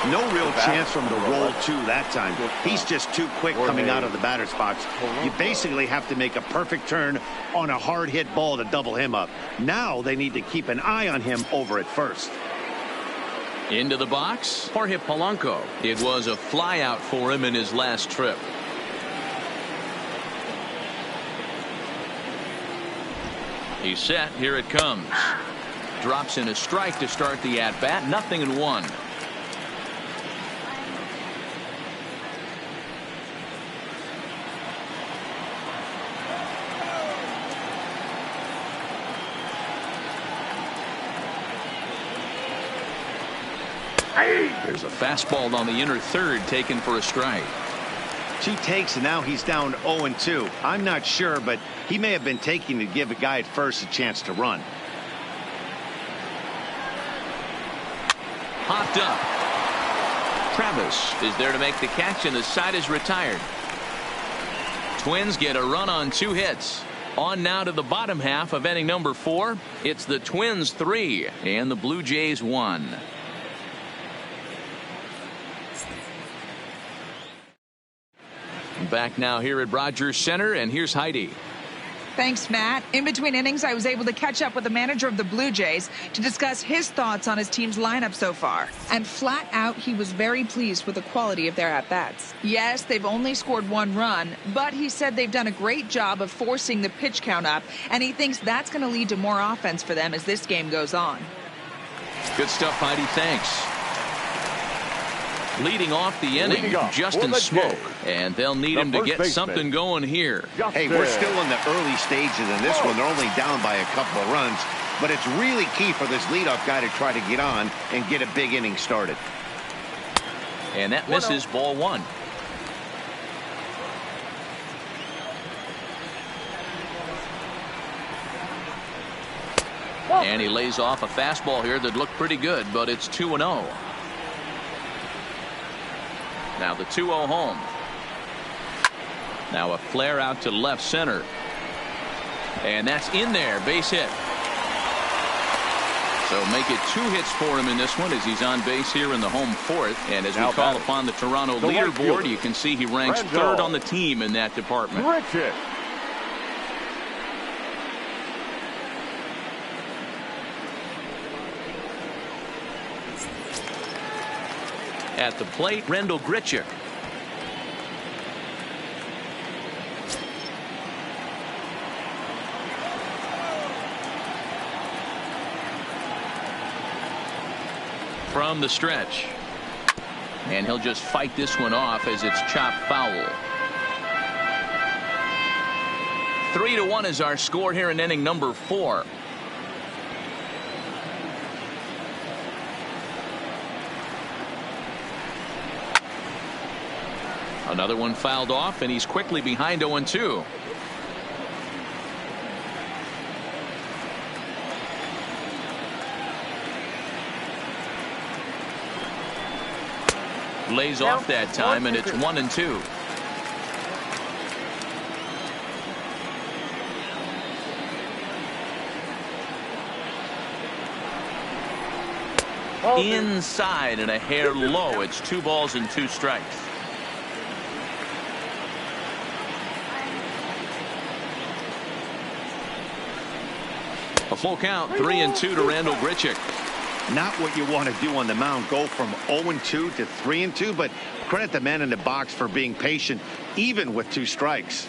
No real chance from the roll 2 that time. He's just too quick coming out of the batter's box. You basically have to make a perfect turn on a hard hit ball to double him up. Now they need to keep an eye on him over at first. Into the box, Jorge Polanco. It was a flyout for him in his last trip. He's set. Here it comes. Drops in a strike to start the at-bat. 0-1. There's a fastball on the inner third taken for a strike. She takes, and now he's down 0-2. I'm not sure, but he may have been taking to give a guy at first a chance to run. popped up. Travis is there to make the catch, and the side is retired. Twins get a run on 2 hits. On now to the bottom half of inning number 4. It's the Twins 3 and the Blue Jays 1. Back now here at Rogers Center, and here's Heidi. Thanks, Matt. In between innings, I was able to catch up with the manager of the Blue Jays to discuss his thoughts on his team's lineup so far. And flat out, he was very pleased with the quality of their at-bats. Yes, they've only scored 1 run, but he said they've done a great job of forcing the pitch count up, and he thinks that's going to lead to more offense for them as this game goes on. Good stuff, Heidi. Thanks. Leading off the inning, Justin Smoke, and they'll need him to get something going here. Hey, we're still in the early stages in this one. They're only down by a couple of runs, but it's really key for this leadoff guy to try to get on and get a big inning started. And that misses, ball 1. And he lays off a fastball here that looked pretty good, but it's 2-0. Now the 2-0 home. Now a flare out to left center. And that's in there. Base hit. So make it 2 hits for him in this one as he's on base here in the home 4th. And as we call upon the Toronto leaderboard, you can see he ranks 3rd on the team in that department. At the plate, Rendell Grichuk. From the stretch. And he'll just fight this one off as it's chopped foul. 3-1 is our score here in inning number 4. Another one fouled off, and he's quickly behind 0-2. Lays off that time, and it's 1-2. Inside and a hair low. It's 2 balls and 2 strikes. A full count, 3-2 to Rendell Grichuk. Not what you want to do on the mound, go from 0-2 to 3-2, but credit the man in the box for being patient, even with 2 strikes.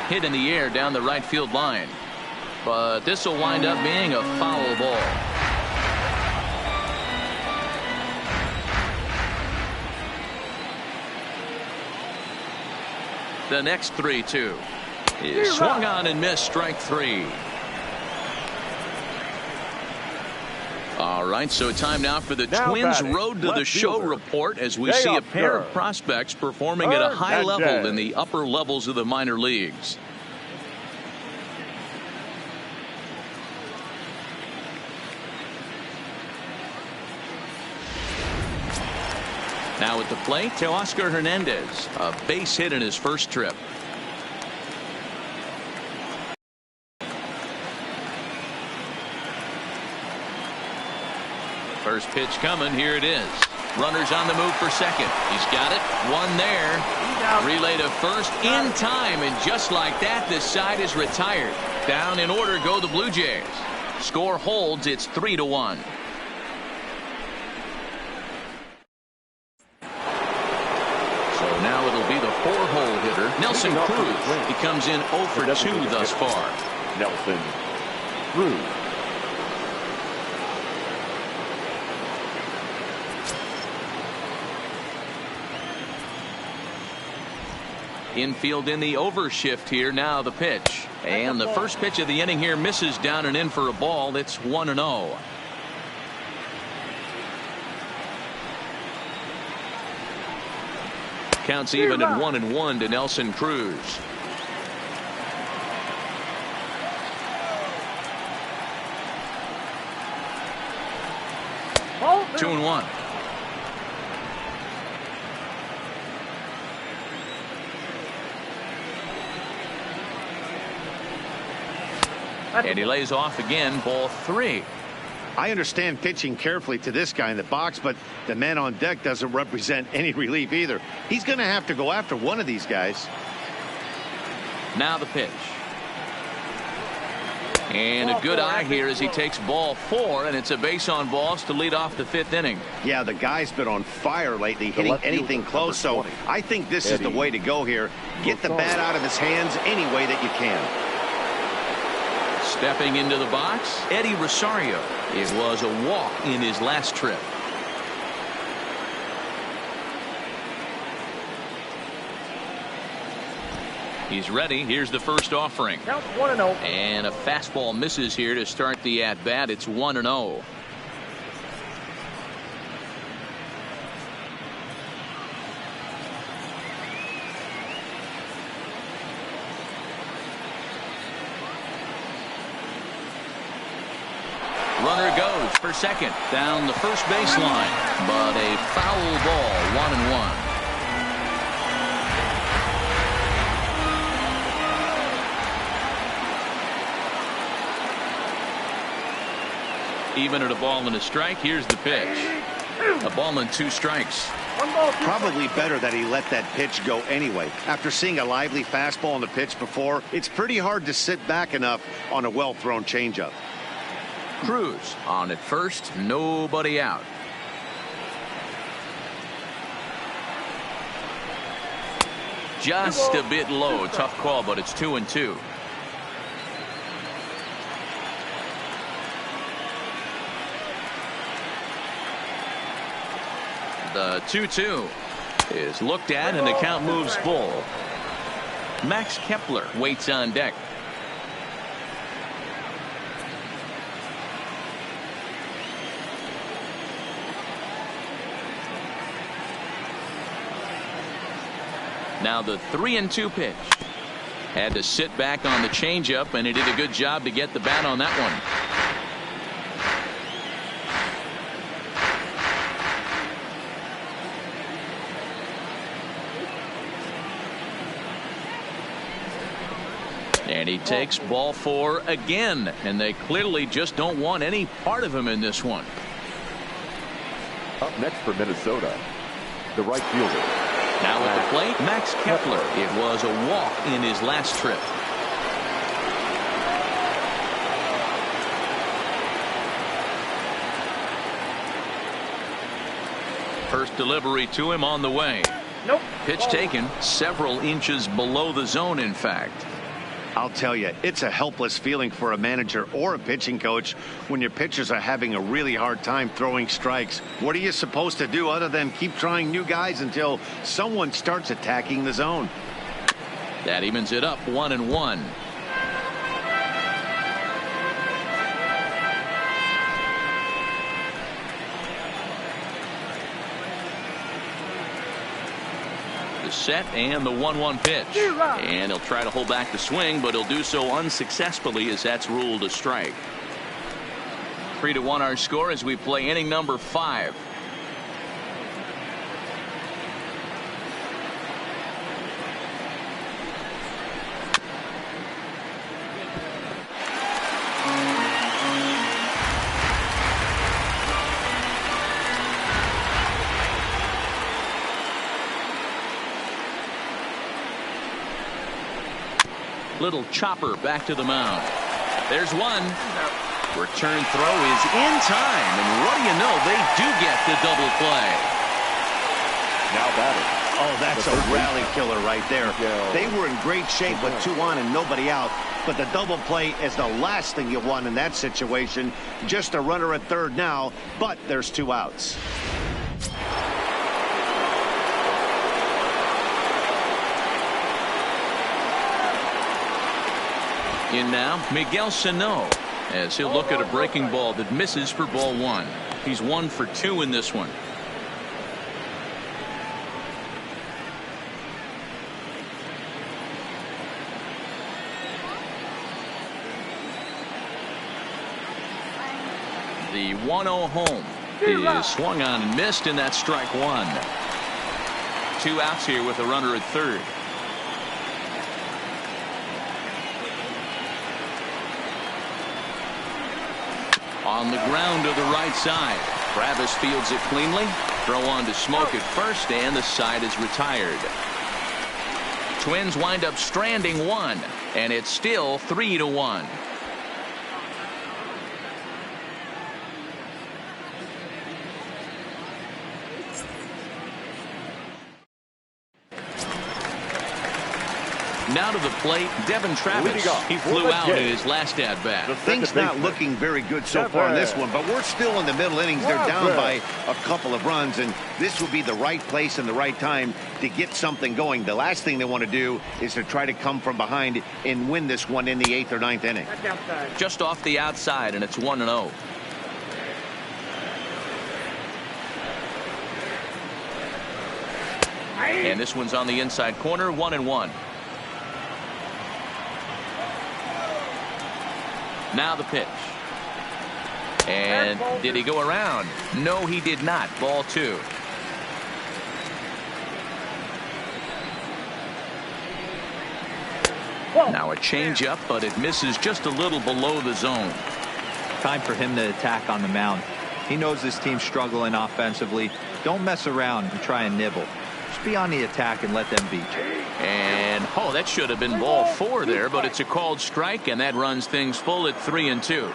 Hit in the air down the right field line. But this will wind up being a foul ball. The next 3-2 is swung on and missed, strike 3. All right, so time now for the Twins Road to the Show report as we see a pair of prospects performing at a high level in the upper levels of the minor leagues. Now at the plate, Teoscar Hernandez, a base hit in his first trip. First pitch coming. Here it is. Runners on the move for second. He's got it. One there. Relay to first in time, and just like that, this side is retired. Down in order go the Blue Jays. Score holds. It's 3-1. So now it'll be the 4-hole hitter, Nelson Cruz. He comes in 0 for 2 thus far. Nelson Cruz. Infield in the overshift here. Now the pitch. And the first pitch of the inning here misses down and in for a ball. It's 1-0. Counts even at 1-1 to Nelson Cruz. Ball 2-1. And he lays off again. Ball 3. I understand pitching carefully to this guy in the box, but the man on deck doesn't represent any relief either. He's going to have to go after one of these guys. Now the pitch. And a good eye here as he takes ball 4, and it's a base on balls to lead off the 5th inning. Yeah, the guy's been on fire lately, hitting anything close, so I think this is the way to go here. Get the bat out of his hands any way that you can. Stepping into the box, Eddie Rosario. It was a walk in his last trip. He's ready. Here's the first offering. Count 1-0. And a fastball misses here to start the at-bat. It's 1-0. Runner goes for second down the first baseline, but a foul ball. 1-1. Even at a ball and a strike. Here's the pitch. A ball and 2 strikes. Probably better that he let that pitch go anyway. After seeing a lively fastball on the pitch before, it's pretty hard to sit back enough on a well-thrown changeup. Cruz on at first, nobody out. Just a bit low. Tough call, but it's 2-2. The 2-2 is looked at, and the count moves full. Max Kepler waits on deck. Now the 3-2 pitch. Had to sit back on the changeup, and he did a good job to get the bat on that one. And he takes ball 4 again, and they clearly just don't want any part of him in this one. Up next for Minnesota, the right fielder. Now at the plate, Max Kepler. It was a walk in his last trip. First delivery to him on the way. Nope. Pitch taken several inches below the zone, in fact. I'll tell you, it's a helpless feeling for a manager or a pitching coach when your pitchers are having a really hard time throwing strikes. What are you supposed to do other than keep trying new guys until someone starts attacking the zone? That evens it up 1-1. The set and the 1-1 pitch. And he'll try to hold back the swing, but he'll do so unsuccessfully as that's ruled a strike. 3-1 our score as we play inning number 5. Little chopper back to the mound. There's one. Return throw is in time, and what do you know, they do get the double play. Now batting. Oh, that's a rally killer right there. They were in great shape with 2 on and nobody out, but the double play is the last thing you want in that situation. Just a runner at third now, but there's 2 outs. In now, Miguel Sano, as he'll look at a breaking ball that misses for ball 1. He's 1 for 2 in this one. The 1-0 home is swung on and missed, and that's strike 1. 2 outs here with a runner at third. On the ground to the right side. Travis fields it cleanly. Throw on to Smoke at first, and the side is retired. Twins wind up stranding 1, and it's still 3-1. Now to the plate, Devin Travis. He flew out in his last at-bat. Things not looking very good so far in this one, but we're still in the middle innings. They're down by a couple of runs, and this would be the right place and the right time to get something going. The last thing they want to do is to try to come from behind and win this one in the 8th or 9th inning. Just off the outside, and it's 1-0. And this one's on the inside corner, 1-1. Now the pitch. And did he go around? No, he did not. Ball 2. Now a changeup, but it misses just a little below the zone. Time for him to attack on the mound. He knows this team's struggling offensively. Don't mess around and try and nibble. Just be on the attack and let them beat you. And oh, that should have been ball 4 there, but it's a called strike, and that runs things full at 3-2.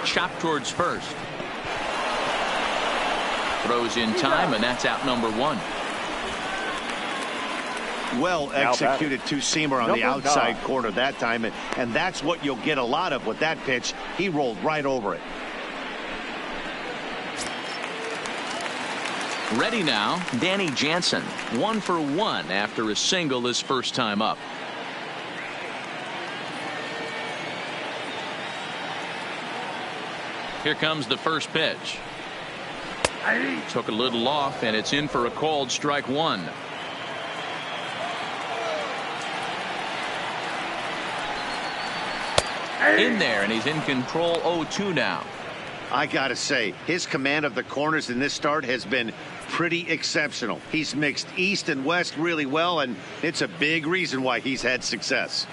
Chop towards first. Throws in time, and that's out number 1. Well executed two-seamer on the outside corner that time, and that's what you'll get a lot of with that pitch. He rolled right over it. Ready now, Danny Jansen. 1 for 1 after a single his first time up. Here comes the first pitch. Took a little off, and it's in for a called strike 1. In there, and he's in control. 0-2 now. I gotta say, his command of the corners in this start has been pretty exceptional. He's mixed east and west really well, and it's a big reason why he's had success.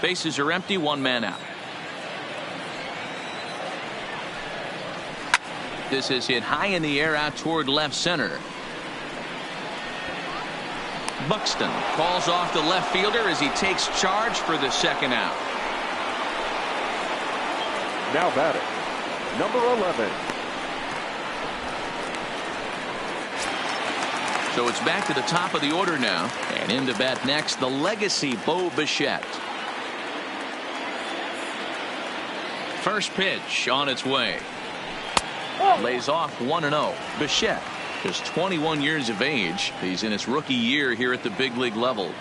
Bases are empty, 1 man out. This is hit high in the air out toward left center. Buxton calls off the left fielder as he takes charge for the second out. Now batting, number 11. So it's back to the top of the order now, and in to bat next, the legacy Bo Bichette. First pitch on its way. Lays off 1-0. Bichette, just 21 years of age. He's in his rookie year here at the big league level.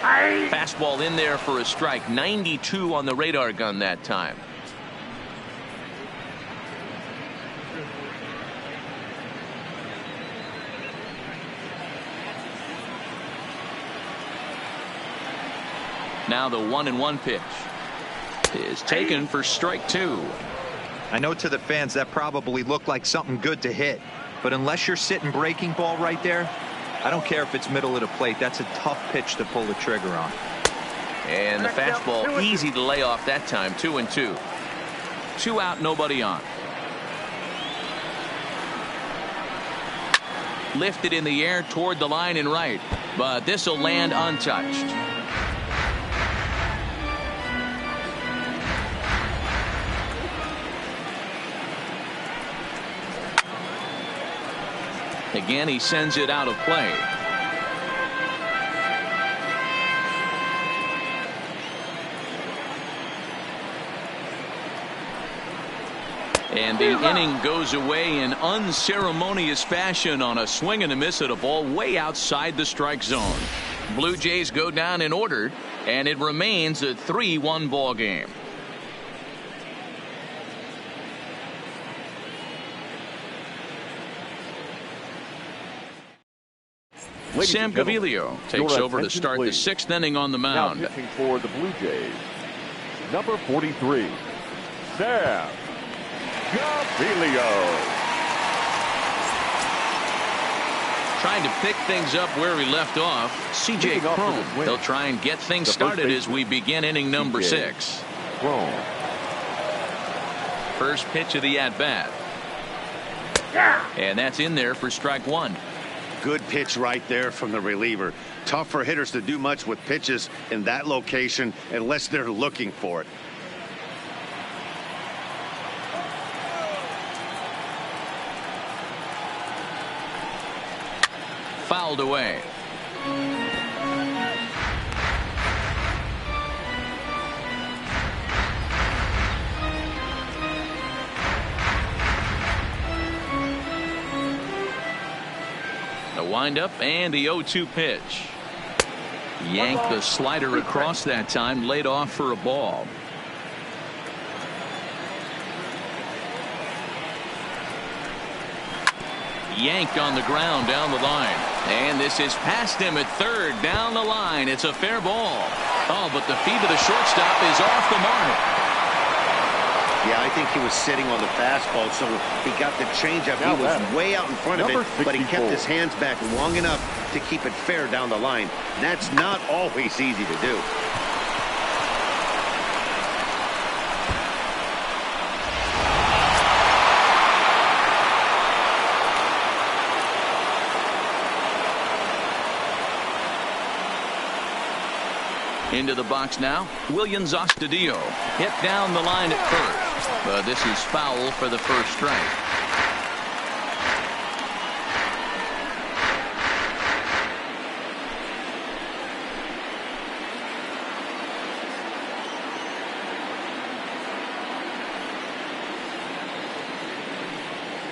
Fastball in there for a strike. 92 on the radar gun that time. Now the 1-1 pitch is taken for strike 2. I know to the fans that probably looked like something good to hit, but unless you're sitting breaking ball right there, I don't care if it's middle of the plate. That's a tough pitch to pull the trigger on. And the fastball easy to lay off that time. 2-2. 2 out, nobody on. Lifted in the air toward the line and right, but this will land untouched. Again, he sends it out of play. And the inning goes away in unceremonious fashion on a swing and a miss at a ball way outside the strike zone. Blue Jays go down in order, and it remains a 3-1 ball game. Sam Gaviglio takes over to start the 6th inning on the mound. Now pitching for the Blue Jays, number 43, Sam Gaviglio. Trying to pick things up where he left off, C.J. Cron. They'll try and get things started as we begin inning number 6. First pitch of the at-bat. And that's in there for strike 1. Good pitch right there from the reliever. Tough for hitters to do much with pitches in that location unless they're looking for it. Fouled away. The windup and the 0-2 pitch. Yanked the slider across that time, laid off for a ball. Yanked on the ground down the line. And this is past him at third down the line. It's a fair ball. Oh, but the feet of the shortstop is off the mark. Yeah, I think he was sitting on the fastball, so he got the changeup. He was way out in front of it, but he kept his hands back long enough to keep it fair down the line. That's not always easy to do. Into the box now, Williams Astudillo hit down the line at first, but this is foul for the first strike.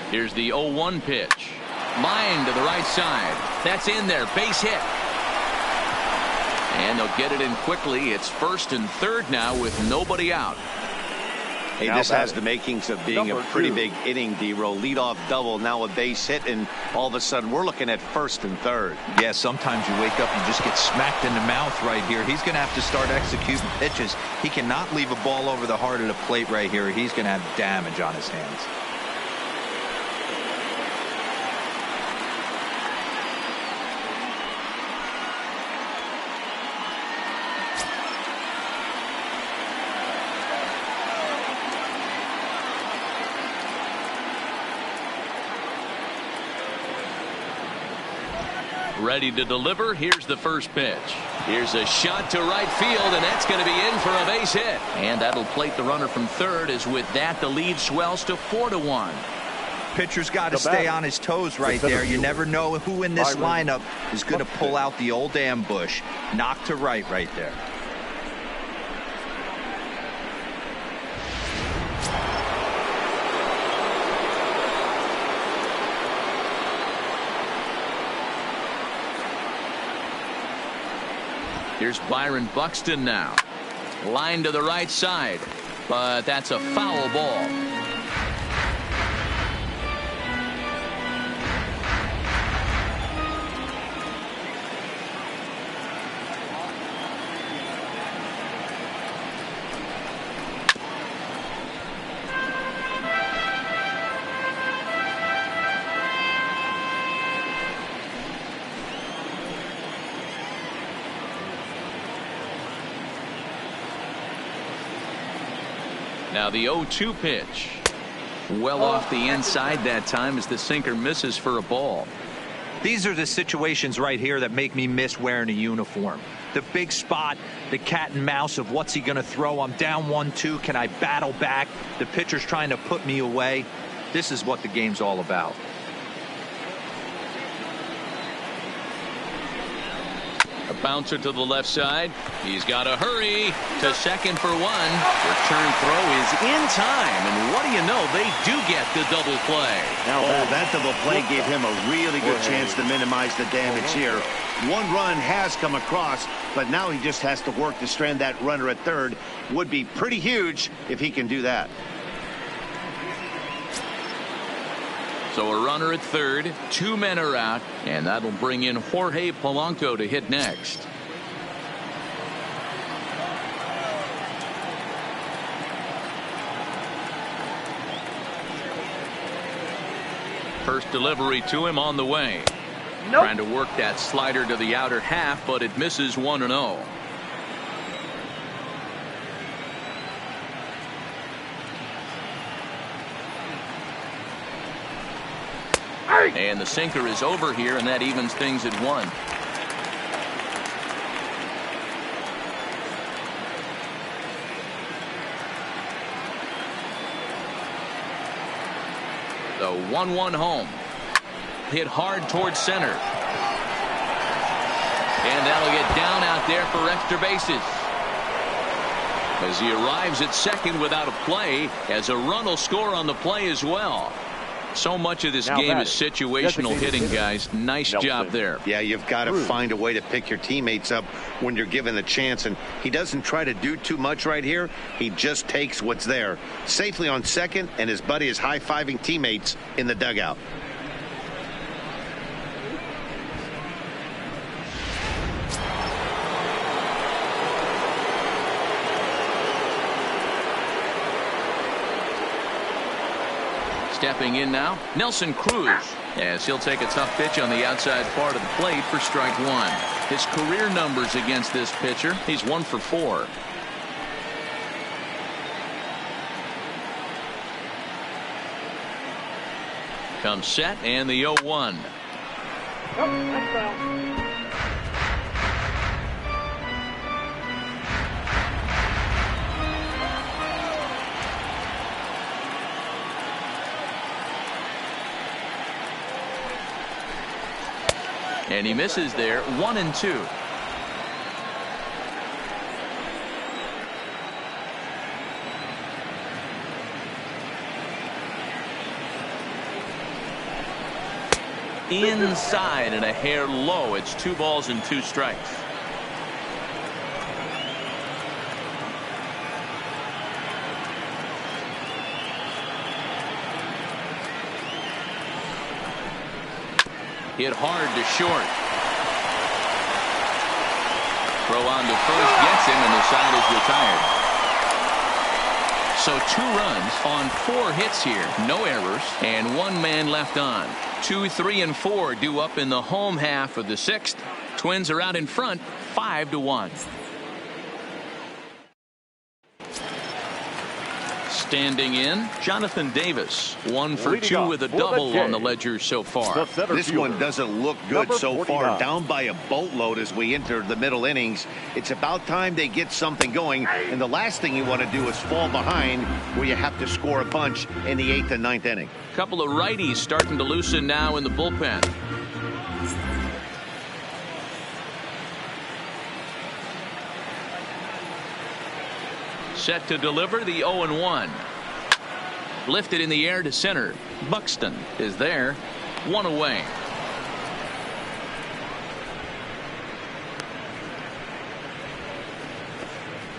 Here's the 0-1 pitch. Line to the right side. That's in there. Base hit. And they'll get it in quickly. It's first and third now with nobody out. Hey, this has the makings of being a pretty big inning, D-Roll. Leadoff double, now a base hit, and all of a sudden we're looking at first and third. Yeah, sometimes you wake up and just get smacked in the mouth right here. He's going to have to start executing pitches. He cannot leave a ball over the heart of the plate right here. He's going to have damage on his hands. Ready to deliver. Here's the first pitch. Here's a shot to right field, and that's going to be in for a base hit. And that'll plate the runner from third, as with that the lead swells to 4-1. Pitcher's got to stay on his toes right there. You never know who in this lineup is going to pull out the old ambush. Knock to right there. Here's Byron Buxton now. Line to the right side, but that's a foul ball. Now the 0-2 pitch. Well off the inside that time as the sinker misses for a ball. These are the situations right here that make me miss wearing a uniform. The big spot, the cat and mouse of what's he going to throw. I'm down 1-2. Can I battle back? The pitcher's trying to put me away. This is what the game's all about. A Bouncer to the left side. He's got to hurry to second for one. Return throw is in time, and what do you know? They do get the double play. Now, that double play gave him a really good chance to minimize the damage here. One run has come across, but now he just has to work to strand that runner at third. Would be pretty huge if he can do that. So a runner at third, 2 men are out, and that'll bring in Jorge Polanco to hit next. First delivery to him on the way. Nope. Trying to work that slider to the outer half, but it misses 1-0. And the sinker is over here, and that evens things at 1. The 1-1 home. Hit hard towards center. And that'll get down out there for extra bases. As he arrives at second without a play, as a run will score on the play as well. So much of this game is situational hitting, guys. Nice job there. Yeah, you've got to find a way to pick your teammates up when you're given the chance, and he doesn't try to do too much right here. He just takes what's there. Safely on second, and his buddy is high-fiving teammates in the dugout. Stepping in now, Nelson Cruz, as he'll take a tough pitch on the outside part of the plate for strike 1. His career numbers against this pitcher, he's 1 for 4. Comes set, and the 0-1. And he misses there, 1-2. Inside and a hair low. It's 2 balls and 2 strikes. Hit hard to short. Throw on to first gets him, and the side is retired. So 2 runs on 4 hits here. No errors, and 1 man left on. 2, 3, and 4 due up in the home half of the 6th. Twins are out in front, 5-1. Standing in, Jonathan Davis, 1 for 2 with a double on the ledger so far. This one doesn't look good so far. Down by a boatload as we enter the middle innings. It's about time they get something going, and the last thing you want to do is fall behind where you have to score a bunch in the 8th and 9th inning. Couple of righties starting to loosen now in the bullpen. Set to deliver the 0-1. Lifted in the air to center. Buxton is there. 1 away.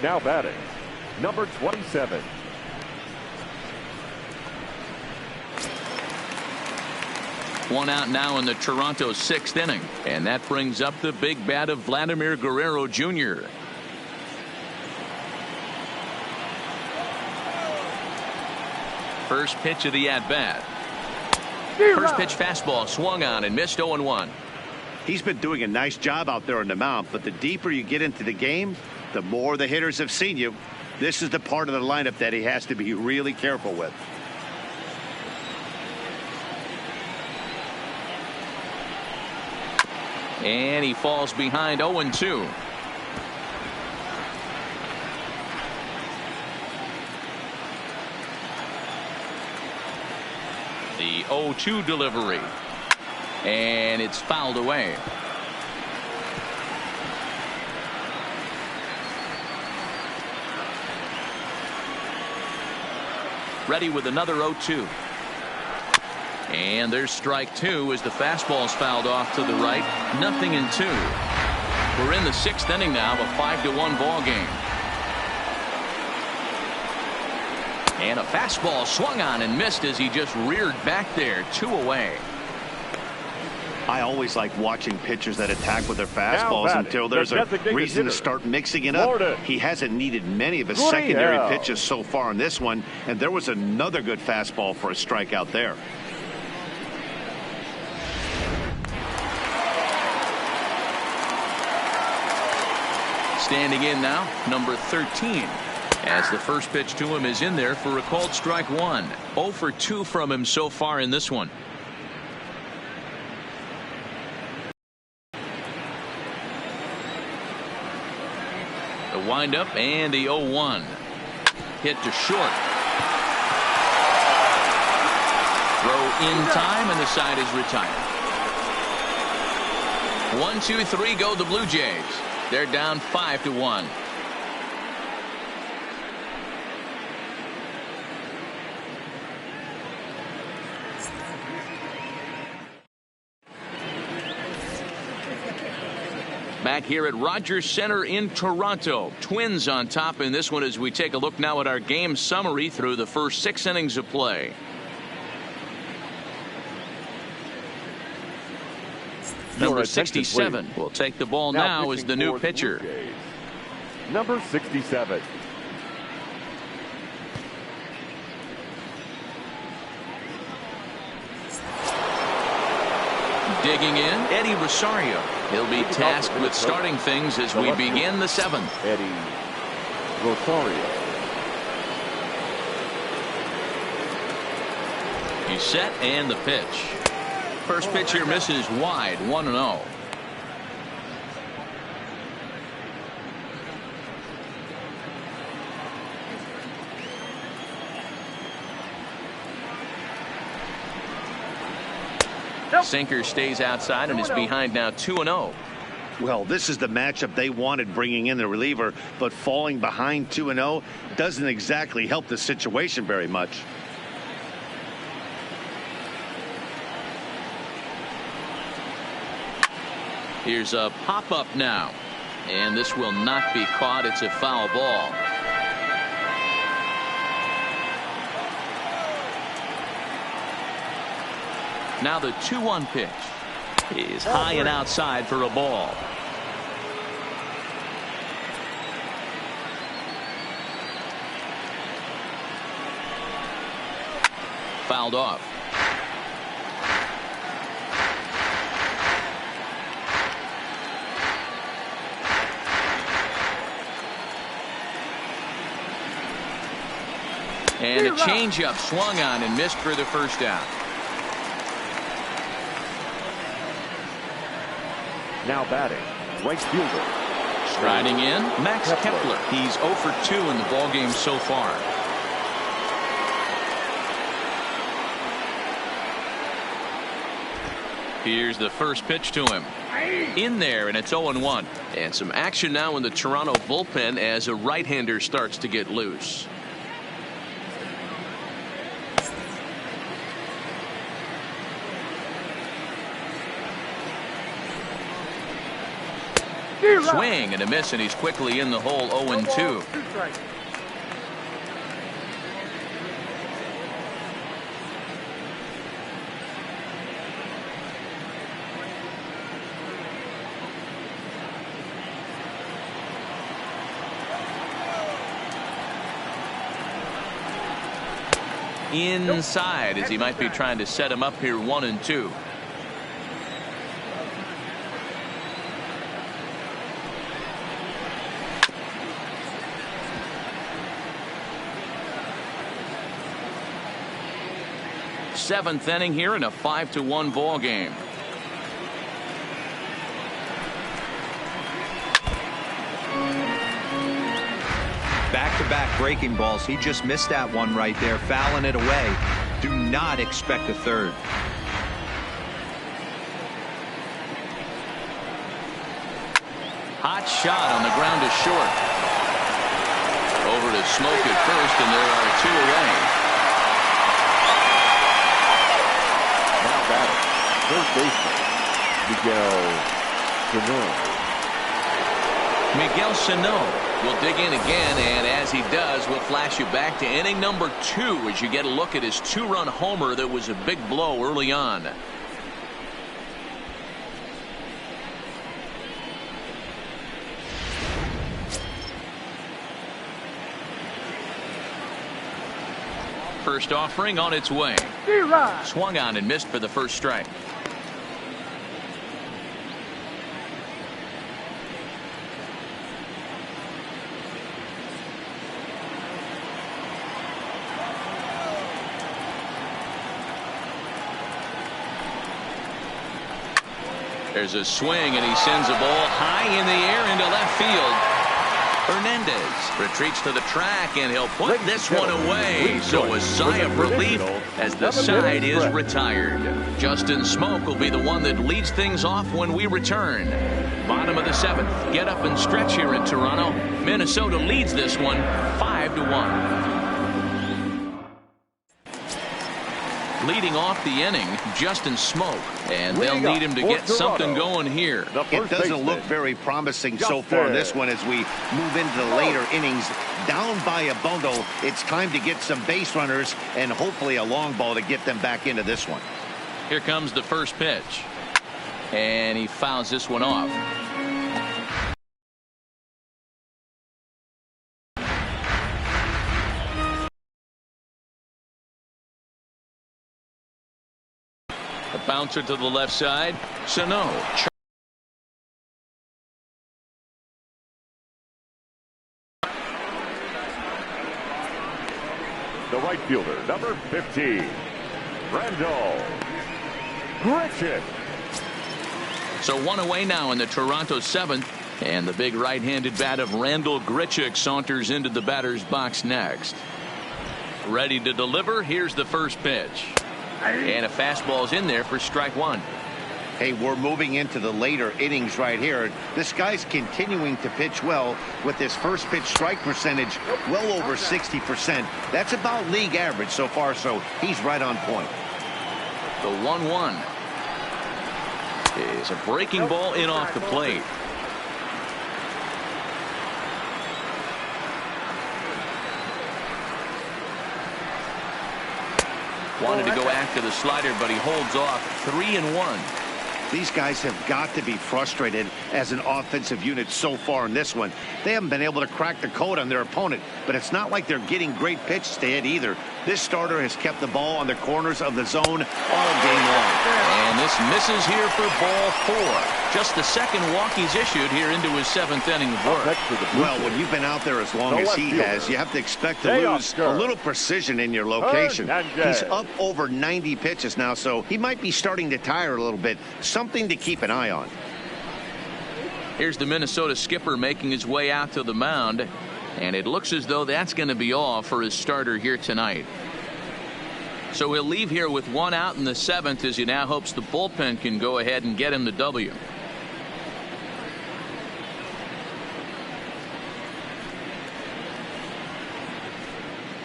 Now batting, number 27. One out now in the Toronto 6th inning. And that brings up the big bat of Vladimir Guerrero Jr. First pitch of the at-bat. First pitch fastball swung on and missed 0-1. He's been doing a nice job out there on the mound, but the deeper you get into the game, the more the hitters have seen you. This is the part of the lineup that he has to be really careful with. And he falls behind 0-2. The 0-2 delivery. And it's fouled away. Ready with another 0-2. And there's strike two as the fastball's fouled off to the right. 0-2. We're in the sixth inning now, a 5-1 ball game. And a fastball swung on and missed as he just reared back there. 2 away. I always like watching pitchers that attack with their fastballs until there's a reason to start mixing it up. He hasn't needed many of his secondary pitches so far in this one, and there was another good fastball for a strikeout there. Standing in now, number 13. As the first pitch to him is in there for a called strike one. 0 for 2 from him so far in this one. The windup and the 0-1. Hit to short. Throw in time and the side is retired. 1-2-3 go the Blue Jays. They're down 5-1. Back here at Rogers Center in Toronto. Twins on top in this one as we take a look now at our game summary through the first 6 innings of play. Number 67 will take the ball now as the new pitcher. Number 67. Digging in, Eddie Rosario. He'll be tasked with starting things as we begin the 7th. Eddie Rosario. He's set and the pitch. First pitch here misses wide. 1-0. Sinker stays outside and is behind now 2-0. Well, this is the matchup they wanted, bringing in the reliever, but falling behind 2-0 doesn't exactly help the situation very much. Here's a pop-up now, and this will not be caught. It's a foul ball. Now the 2-1 pitch is high and outside for a ball. Fouled off. And a changeup swung on and missed for the first out. Now batting, right fielder. Striding in, Max Kepler. He's 0 for 2 in the ballgame so far. Here's the first pitch to him. In there, and it's 0-1. And some action now in the Toronto bullpen as a right-hander starts to get loose. Swing and a miss, and he's quickly in the hole. 0-2. Inside as he might be trying to set him up here. 1-2. Seventh inning here in a 5-1 ball game. Back-to-back breaking balls. He just missed that one right there, fouling it away. Do not expect a third. Hot shot on the ground to short. Over to Smoke at first, and there are 2 away. batter, first baseman, Miguel Sano will dig in again, and as he does, we'll flash you back to inning number 2 as you get a look at his 2-run homer that was a big blow early on. First offering on its way. Swung on and missed for the first strike. There's a swing, and he sends a ball high in the air into left field. Hernandez retreats to the track, and he'll put this one away. So a sigh of relief as the side is retired. Justin Smoak will be the one that leads things off when we return. Bottom of the 7th. Get up and stretch here in Toronto. Minnesota leads this one 5-1. Leading off the inning, Justin Smoak, and they'll need him to get something going here. It doesn't look very promising so far in this one as we move into the later innings. Down by a bundle, it's time to get some base runners and hopefully a long ball to get them back into this one. Here comes the first pitch, and he fouls this one off. A bouncer to the left side. Sano. The right fielder, number 15, Randall Grichuk. So one away now in the Toronto 7th, and the big right-handed bat of Randall Grichuk saunters into the batter's box next. Ready to deliver. Here's the first pitch. And a fastball's in there for strike 1. Hey, we're moving into the later innings right here. This guy's continuing to pitch well with his first pitch strike percentage well over 60%. That's about league average so far, so he's right on point. The 1-1 is a breaking ball in off the plate. Wanted to go after the slider, but he holds off. 3-1. These guys have got to be frustrated as an offensive unit so far in this one. They haven't been able to crack the code on their opponent, but it's not like they're getting great pitches to hit either. This starter has kept the ball on the corners of the zone all game long. And this misses here for ball 4. Just the second walk he's issued here into his 7th inning of work. Well, when you've been out there as long as he has, you have to expect to lose a little precision in your location. He's up over 90 pitches now, so he might be starting to tire a little bit. Something to keep an eye on. Here's the Minnesota skipper making his way out to the mound, and it looks as though that's going to be all for his starter here tonight. So he'll leave here with 1 out in the 7th as he now hopes the bullpen can go ahead and get him the W.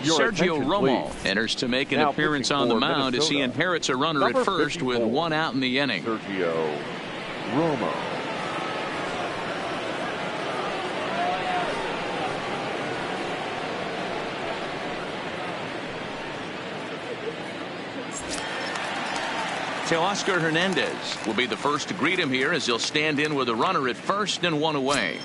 Sergio Romo enters to make an appearance on the mound as he inherits a runner at first with 1 out in the inning. Sergio Romo. Teoscar Hernandez will be the first to greet him here as he'll stand in with a runner at first and 1 away.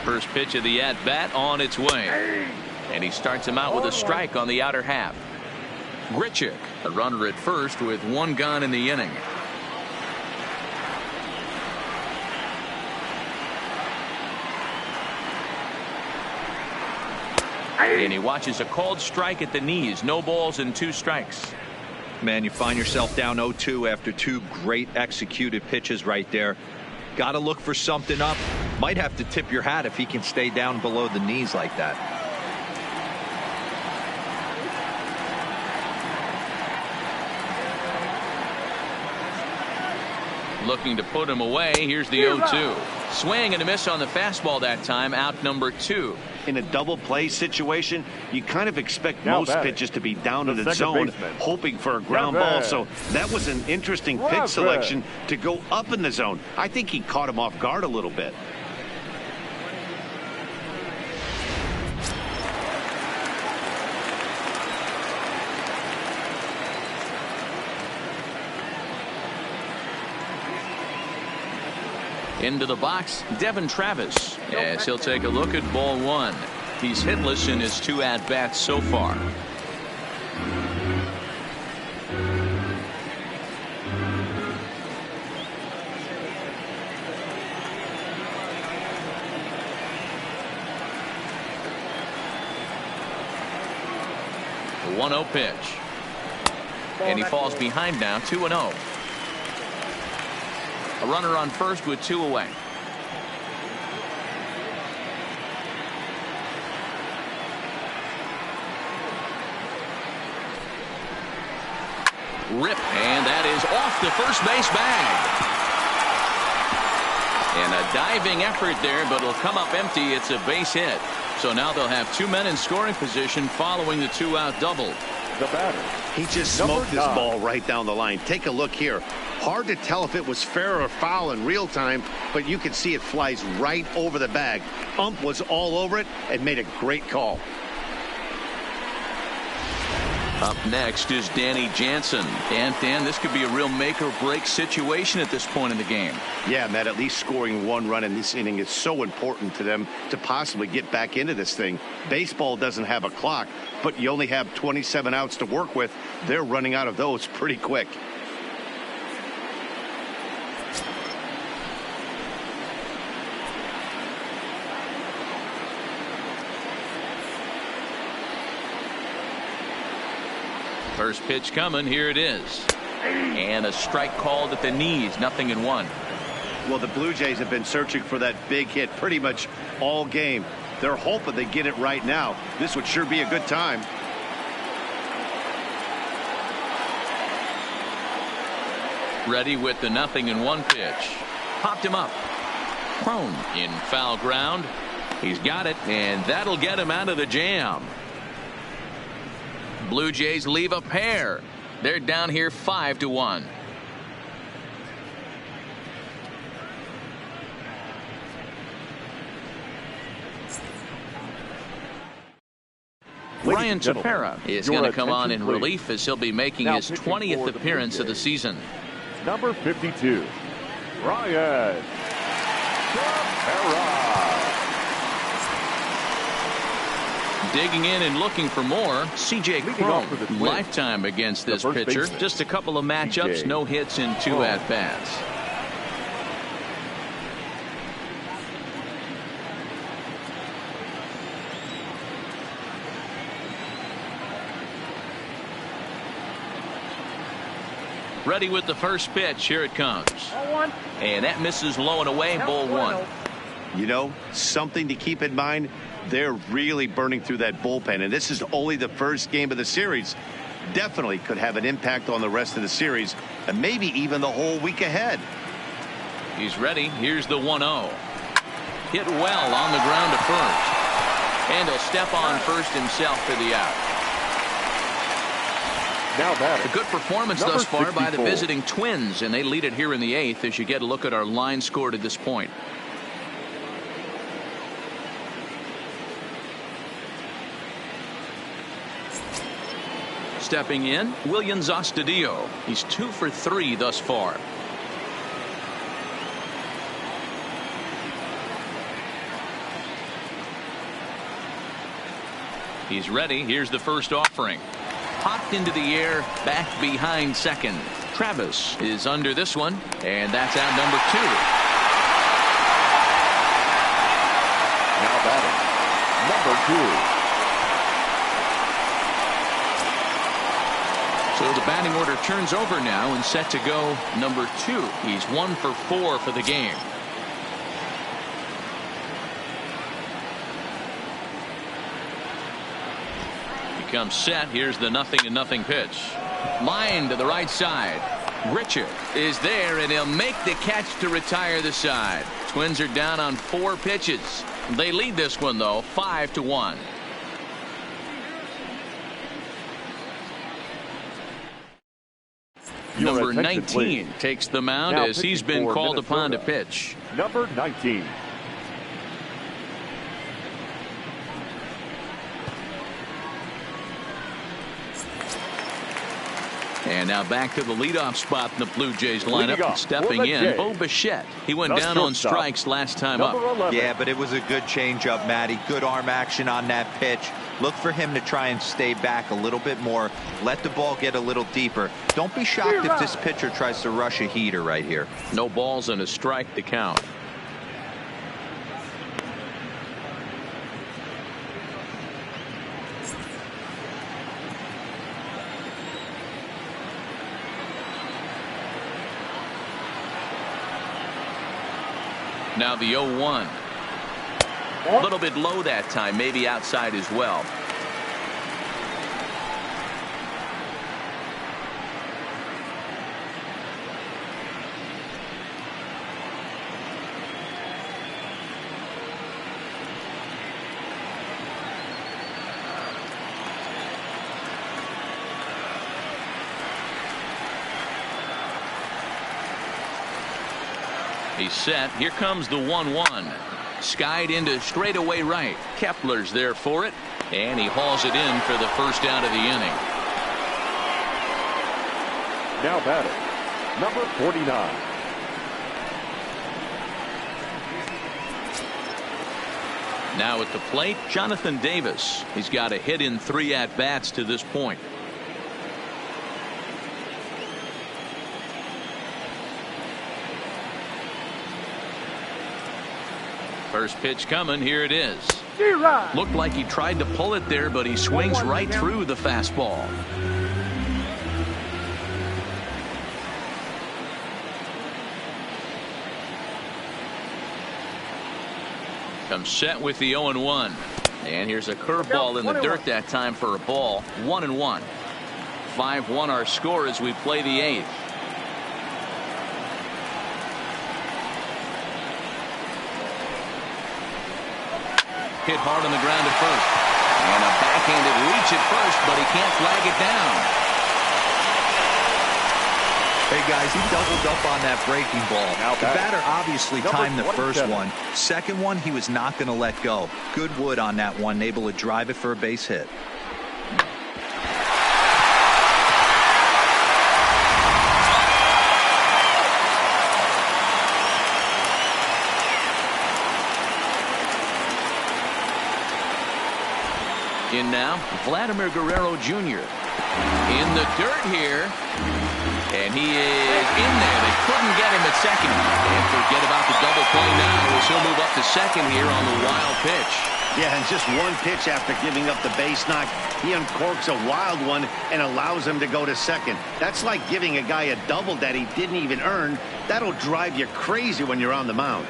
First pitch of the at-bat on its way. And he starts him out with a strike on the outer half. Grichuk, a runner at first with 1 gone in the inning. And he watches a called strike at the knees. No balls and 2 strikes. Man, you find yourself down 0-2 after 2 great executed pitches right there. Got to look for something up. Might have to tip your hat if he can stay down below the knees like that. Looking to put him away. Here's the 0-2. Swing and a miss on the fastball that time. Out number 2. In a double play situation, you kind of expect most pitches to be down in the zone, hoping for a ground ball. So that was an interesting pitch selection to go up in the zone. I think he caught him off guard a little bit. Into the box, Devin Travis, as he'll take a look at ball 1. He's hitless in his 2 at-bats so far. The 1-0 pitch. And he falls behind now, 2-0. A runner on first with 2 away. Rip, and that is off the first base bag. And a diving effort there, but it'll come up empty. It's a base hit. So now they'll have 2 men in scoring position following the 2-out double. The batter. He just smoked this ball right down the line. Take a look here. Hard to tell if it was fair or foul in real time, but you can see it flies right over the bag. Ump was all over it and made a great call. Up next is Danny Jansen. And Dan, this could be a real make or break situation at this point in the game. Yeah, Matt, at least scoring 1 run in this inning is so important to them to possibly get back into this thing. Baseball doesn't have a clock, but you only have 27 outs to work with. They're running out of those pretty quick. First pitch coming. Here it is. And a strike called at the knees. 0-1. Well, the Blue Jays have been searching for that big hit pretty much all game. They're hoping they get it right now. This would sure be a good time. Ready with the 0-1 pitch. Popped him up. Prone in foul ground. He's got it, and that'll get him out of the jam. Blue Jays leave a pair. They're down here 5-1. Ryan Tepera is going to come on in relief as he'll be making his 20th appearance of the season. Number 52, Ryan Tepera. Digging in and looking for more, C.J. Cron, lifetime against this pitcher. Just a couple of matchups, no hits in 2 at-bats. Ready with the first pitch. Here it comes. And that misses low and away. Ball 1. You know, something to keep in mind. They're really burning through that bullpen, and this is only the first game of the series. Definitely could have an impact on the rest of the series, and maybe even the whole week ahead. He's ready. Here's the 1-0. Hit well on the ground to first. And he'll step on first himself for the out. Now batting. A good performance thus far by the visiting Twins, and they lead it here in the 8th as you get a look at our line score to this point. Stepping in, Williams Astudillo. He's 2 for 3 thus far. He's ready. Here's the first offering. Popped into the air, back behind second. Travis is under this one, and that's out number 2. Now batting, number 2. So the batting order turns over now and set to go number 2. He's 1 for 4 for the game. He comes set. Here's the 0-0 pitch. Line to the right side. Richard is there, and he'll make the catch to retire the side. Twins are down on 4 pitches. They lead this one, though, 5-1. Number 19 takes the mound now as he's been called upon to pitch. Number 19. And now back to the leadoff spot in the Blue Jays lineup. And stepping in, Bo Bichette. He went down on strikes last time up. 11. Yeah, but it was a good changeup, Matty. Good arm action on that pitch. Look for him to try and stay back a little bit more. Let the ball get a little deeper. Don't be shocked if this pitcher tries to rush a heater right here. No balls and a strike to count. Now the 0-1. A little bit low that time, maybe outside as well. He's set. Here comes the 1-1. Skied into straightaway right. Kepler's there for it, and he hauls it in for the first out of the inning. Now batting, number 49. Now at the plate, Jonathan Davis. He's got a hit in 3 at-bats to this point. First pitch coming. Here it is. Looked like he tried to pull it there, but he swings right through the fastball. Comes set with the 0-1. And here's a curveball in the dirt that time for a ball. 1-1. 5-1 our score as we play the 8th. Hit hard on the ground at first. And a backhanded reach at first, but he can't flag it down. Hey, guys, he doubled up on that breaking ball. The batter obviously timed the first one. Second one, he was not going to let go. Good wood on that one, able to drive it for a base hit. In now, Vladimir Guerrero Jr. in the dirt here. And he is in there. They couldn't get him at second. And forget about the double play now as he'll move up to second here on the wild pitch. Yeah, and just one pitch after giving up the base knock, he uncorks a wild one and allows him to go to second. That's like giving a guy a double that he didn't even earn. That'll drive you crazy when you're on the mound.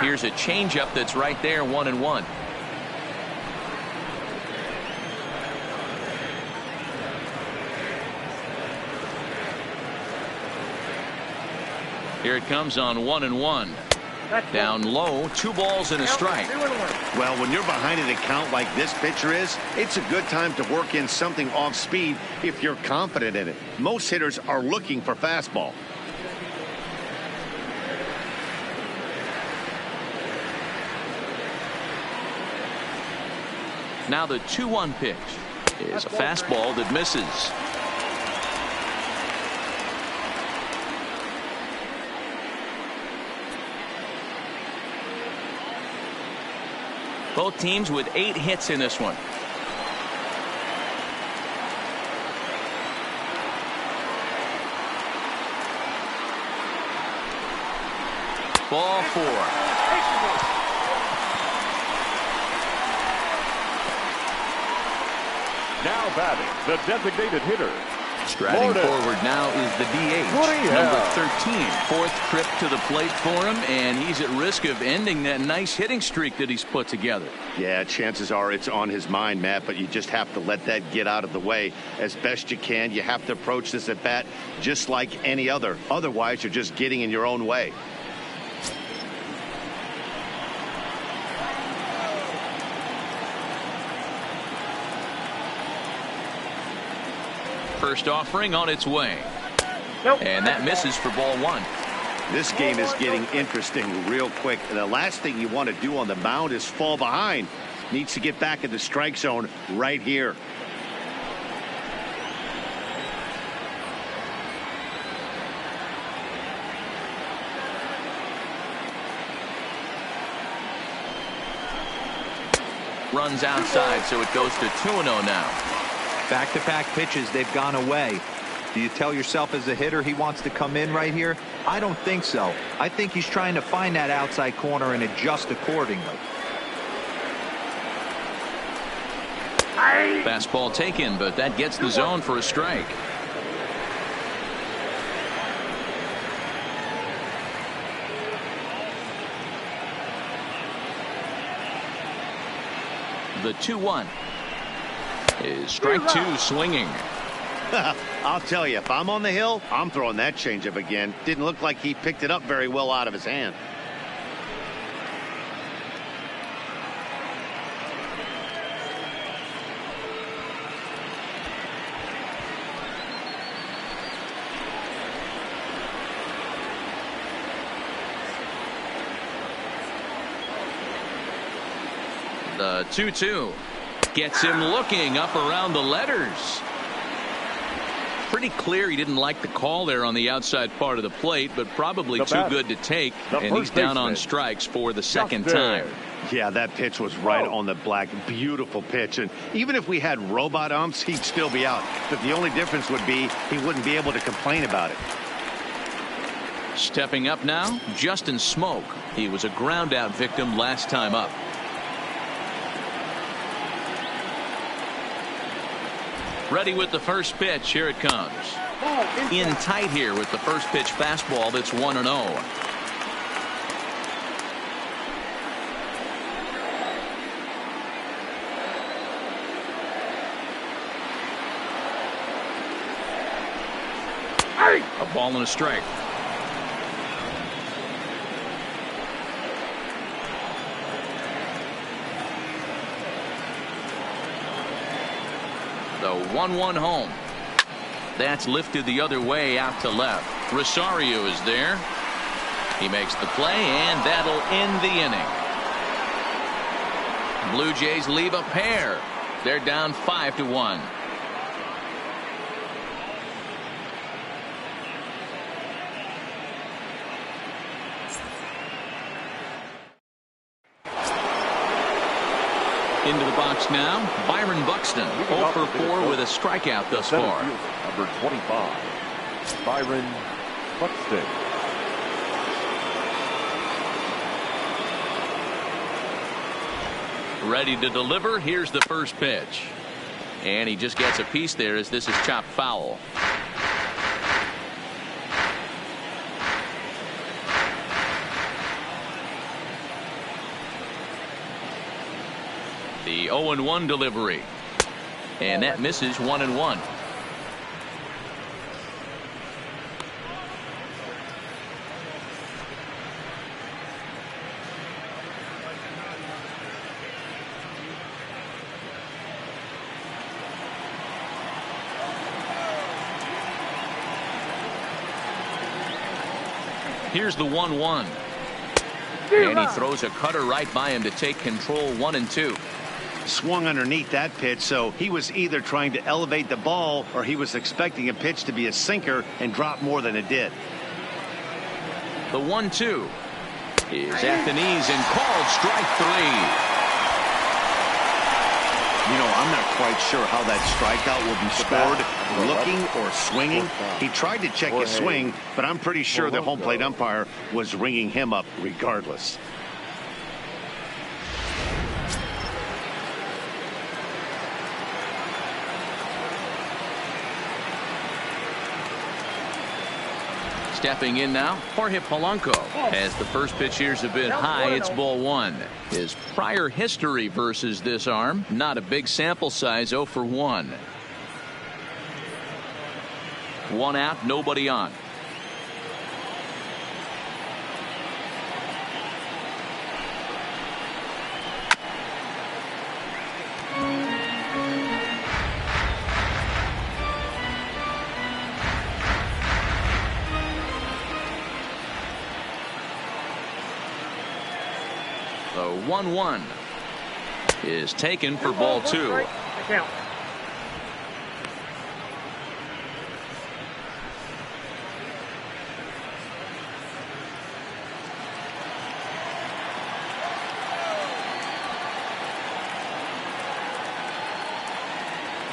Here's a changeup that's right there, 1-1. Here it comes on 1-1. Down low, 2 balls and a strike. Well, when you're behind an account like this pitcher is, it's a good time to work in something off speed if you're confident in it. Most hitters are looking for fastball. Now the 2-1 pitch is a fastball that misses. Both teams with 8 hits in this one. Ball 4. Now batting, the designated hitter, Striding forward now is the DH, number 13. Fourth trip to the plate for him, and he's at risk of ending that nice hitting streak that he's put together. Yeah, chances are it's on his mind, Matt, but you just have to let that get out of the way as best you can. You have to approach this at bat just like any other. Otherwise, you're just getting in your own way. First offering on its way. And that misses for ball one. This game is getting interesting real quick. And the last thing you want to do on the mound is fall behind. Needs to get back in the strike zone right here. Runs outside, so it goes to 2-0 now. Back-to-back pitches, they've gone away. Do you tell yourself as a hitter he wants to come in right here? I don't think so. I think he's trying to find that outside corner and adjust accordingly. Fastball taken, but that gets the zone for a strike. The 2-1 is strike two swinging. I'll tell you, if I'm on the hill, I'm throwing that changeup again. Didn't look like he picked it up very well out of his hand. The 2-2 gets him looking up around the letters. Pretty clear he didn't like the call there on the outside part of the plate, but probably too good to take, and he's down on strikes for the second time. Yeah, that pitch was right on the black. Beautiful pitch. And even if we had robot umps, he'd still be out. But the only difference would be he wouldn't be able to complain about it. Stepping up now, Justin Smoke. He was a ground out victim last time up. Ready with the first pitch. Here it comes. In tight here with the first pitch fastball that's 1-0. A ball and a strike. The 1-1 home. That's lifted the other way out to left. Rosario is there. He makes the play, and that'll end the inning. Blue Jays leave a pair. They're down 5-1. Into the box now, Byron Buxton, 0 for 4 with a strikeout thus far. Number 25, Byron Buxton. Ready to deliver. Here's the first pitch. And he just gets a piece there as this is chopped foul. The 0-1 delivery. And that misses 1-1. Here's the 1-1. And he throws a cutter right by him to take control 1-2. Swung underneath that pitch, so he was either trying to elevate the ball or he was expecting a pitch to be a sinker and drop more than it did. The 1-2 is at the knees and called strike 3. You know, I'm not quite sure how that strikeout will be scored, looking or swinging. He tried to check his swing, but I'm pretty sure the home plate umpire was ringing him up regardless. Stepping in now, Jorge Polanco. As the first pitch here's a bit high, it's ball one. His prior history versus this arm, not a big sample size, 0 for 1. 1 out, nobody on. The 1-1 is taken for ball 2.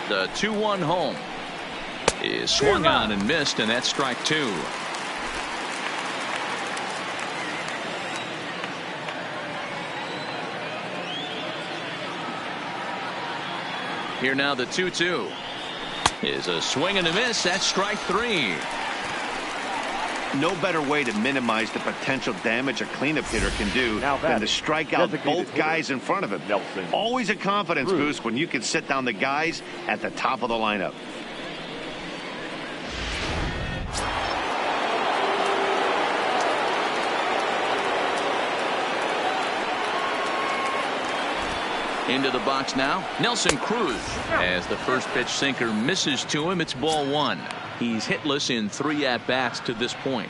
The 2-1 home is swung on and missed, and that's strike 2. Here now the 2-2 is a swing and a miss. That's strike 3. No better way to minimize the potential damage a cleanup hitter can do than to strike out both guys in front of him. Always a confidence boost when you can sit down the guys at the top of the lineup. Into the box now, Nelson Cruz. As the first pitch sinker misses to him, it's ball 1. He's hitless in 3 at-bats to this point.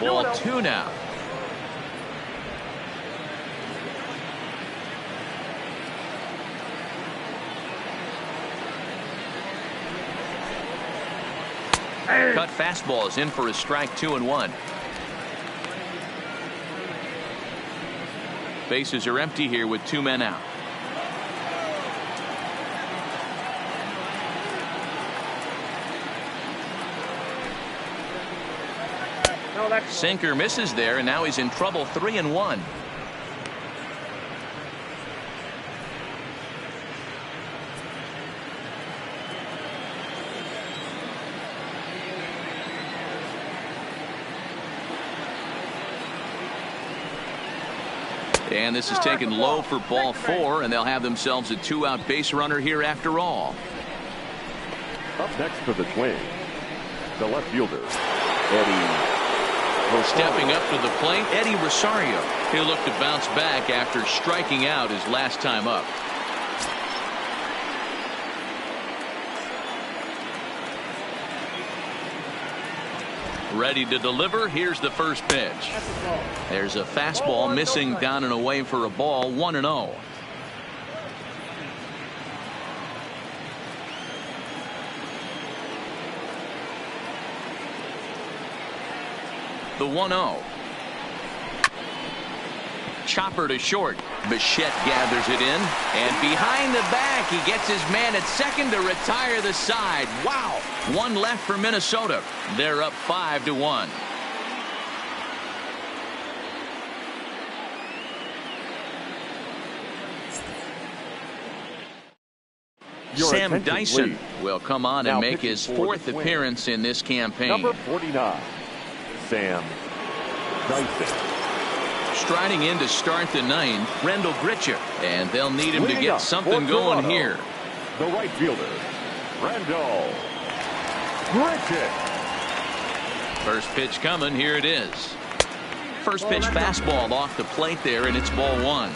Ball 2 now. Cut fastball is in for a strike 2 and 1. Bases are empty here with 2 men out. Sinker misses there, and now he's in trouble. 3 and 1. And this is taken low for ball 4, and they'll have themselves a 2-out base runner here after all. Up next for the Twins, the left fielder, Eddie. Stepping up to the plate, Eddie Rosario. He'll look to bounce back after striking out his last time up. Ready to deliver. Here's the first pitch. There's a fastball missing down and away for a ball. 1-0. The 1-0. Chopper to short. Bichette gathers it in, and behind the back he gets his man at second to retire the side. Wow. 1 left for Minnesota. They're up 5-1. Sam Dyson will come on and make his 4th appearance in this campaign. Number 49, Sam Dyson. Striding in to start the 9th, Rendell Gritchick, and they'll need him to get something going here. The right fielder, Rendell Gritchick. First pitch coming. Here it is. First pitch fastball off the plate there, and it's ball 1.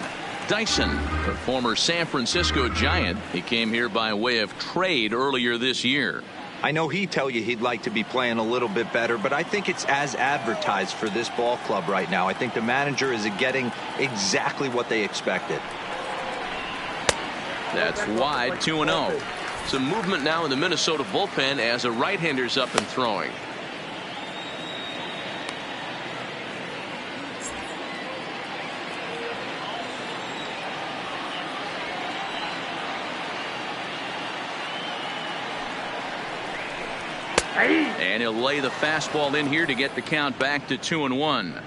Dyson, the former San Francisco Giant, he came here by way of trade earlier this year. I know he'd tell you he'd like to be playing a little bit better, but I think it's as advertised for this ball club right now. I think the manager is getting exactly what they expected. That's wide. 2-0. Some movement now in the Minnesota bullpen as a right-hander's up and throwing. And he'll lay the fastball in here to get the count back to 2-1.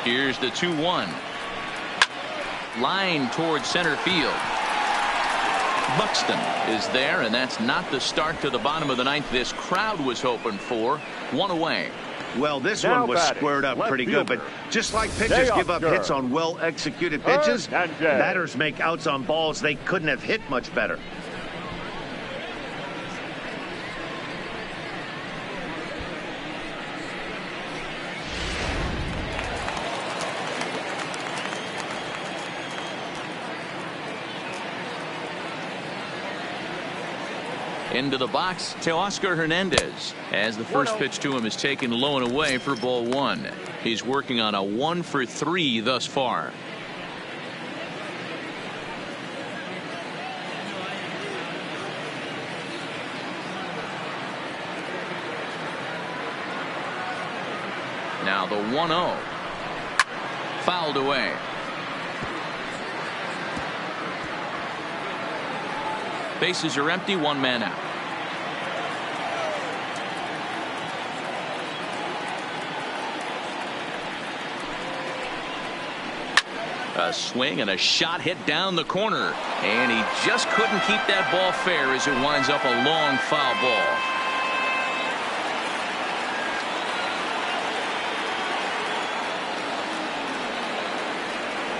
Here's the 2-1. Line towards center field. Buxton is there, and that's not the start to the bottom of the ninth this crowd was hoping for. One away. Well, this Now one was batting, squared up left pretty good, fielder. but just like pitchers give up hits on well-executed pitches, and Jay. batters make outs on balls they couldn't have hit much better. Into the box, Teoscar Hernandez, as the first pitch to him is taken low and away for ball one. He's working on a 1-for-3 thus far. Now the 1-0. Fouled away. Bases are empty, one man out. A swing and a shot hit down the corner, and he just couldn't keep that ball fair as it winds up a long foul ball.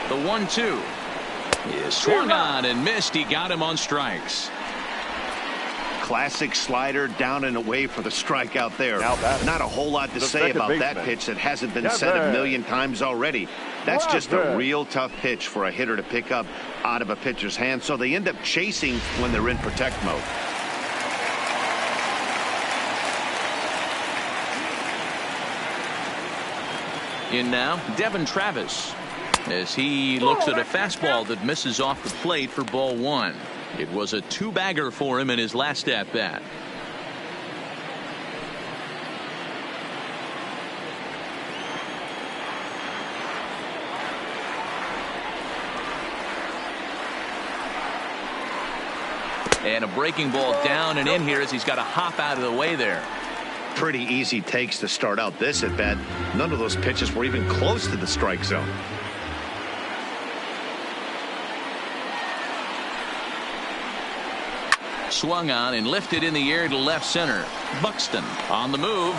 The 1-2 is swung on and missed. He got him on strikes. Classic slider down and away for the strikeout there. Not a whole lot to say about that pitch that hasn't been said a million times already. That's just a real tough pitch for a hitter to pick up out of a pitcher's hand, so they end up chasing when they're in protect mode. In now, Devin Travis, as he looks at a fastball that misses off the plate for ball one. It was a two-bagger for him in his last at-bat. And a breaking ball down and in here as he's got to hop out of the way there. Pretty easy takes to start out this at-bat. None of those pitches were even close to the strike zone. Swung on and lifted in the air to left center. Buxton on the move,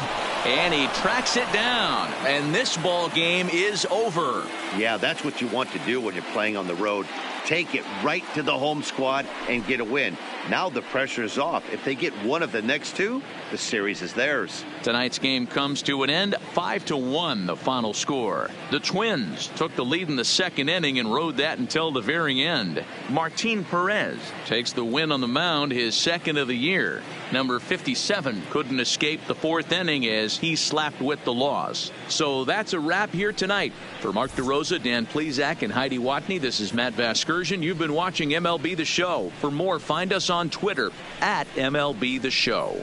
and he tracks it down, and this ball game is over. Yeah, that's what you want to do when you're playing on the road. Take it right to the home squad and get a win. Now the pressure is off. If they get one of the next two, the series is theirs. Tonight's game comes to an end, 5-1 the final score. The Twins took the lead in the second inning and rode that until the very end. Martin Perez takes the win on the mound, his second of the year. Number 57 couldn't escape the fourth inning as he slapped with the loss. So that's a wrap here tonight. For Mark DeRosa, Dan Plesac, and Heidi Watney, this is Matt Vasgersian. You've been watching MLB The Show. For more, find us on Twitter @MLB The Show.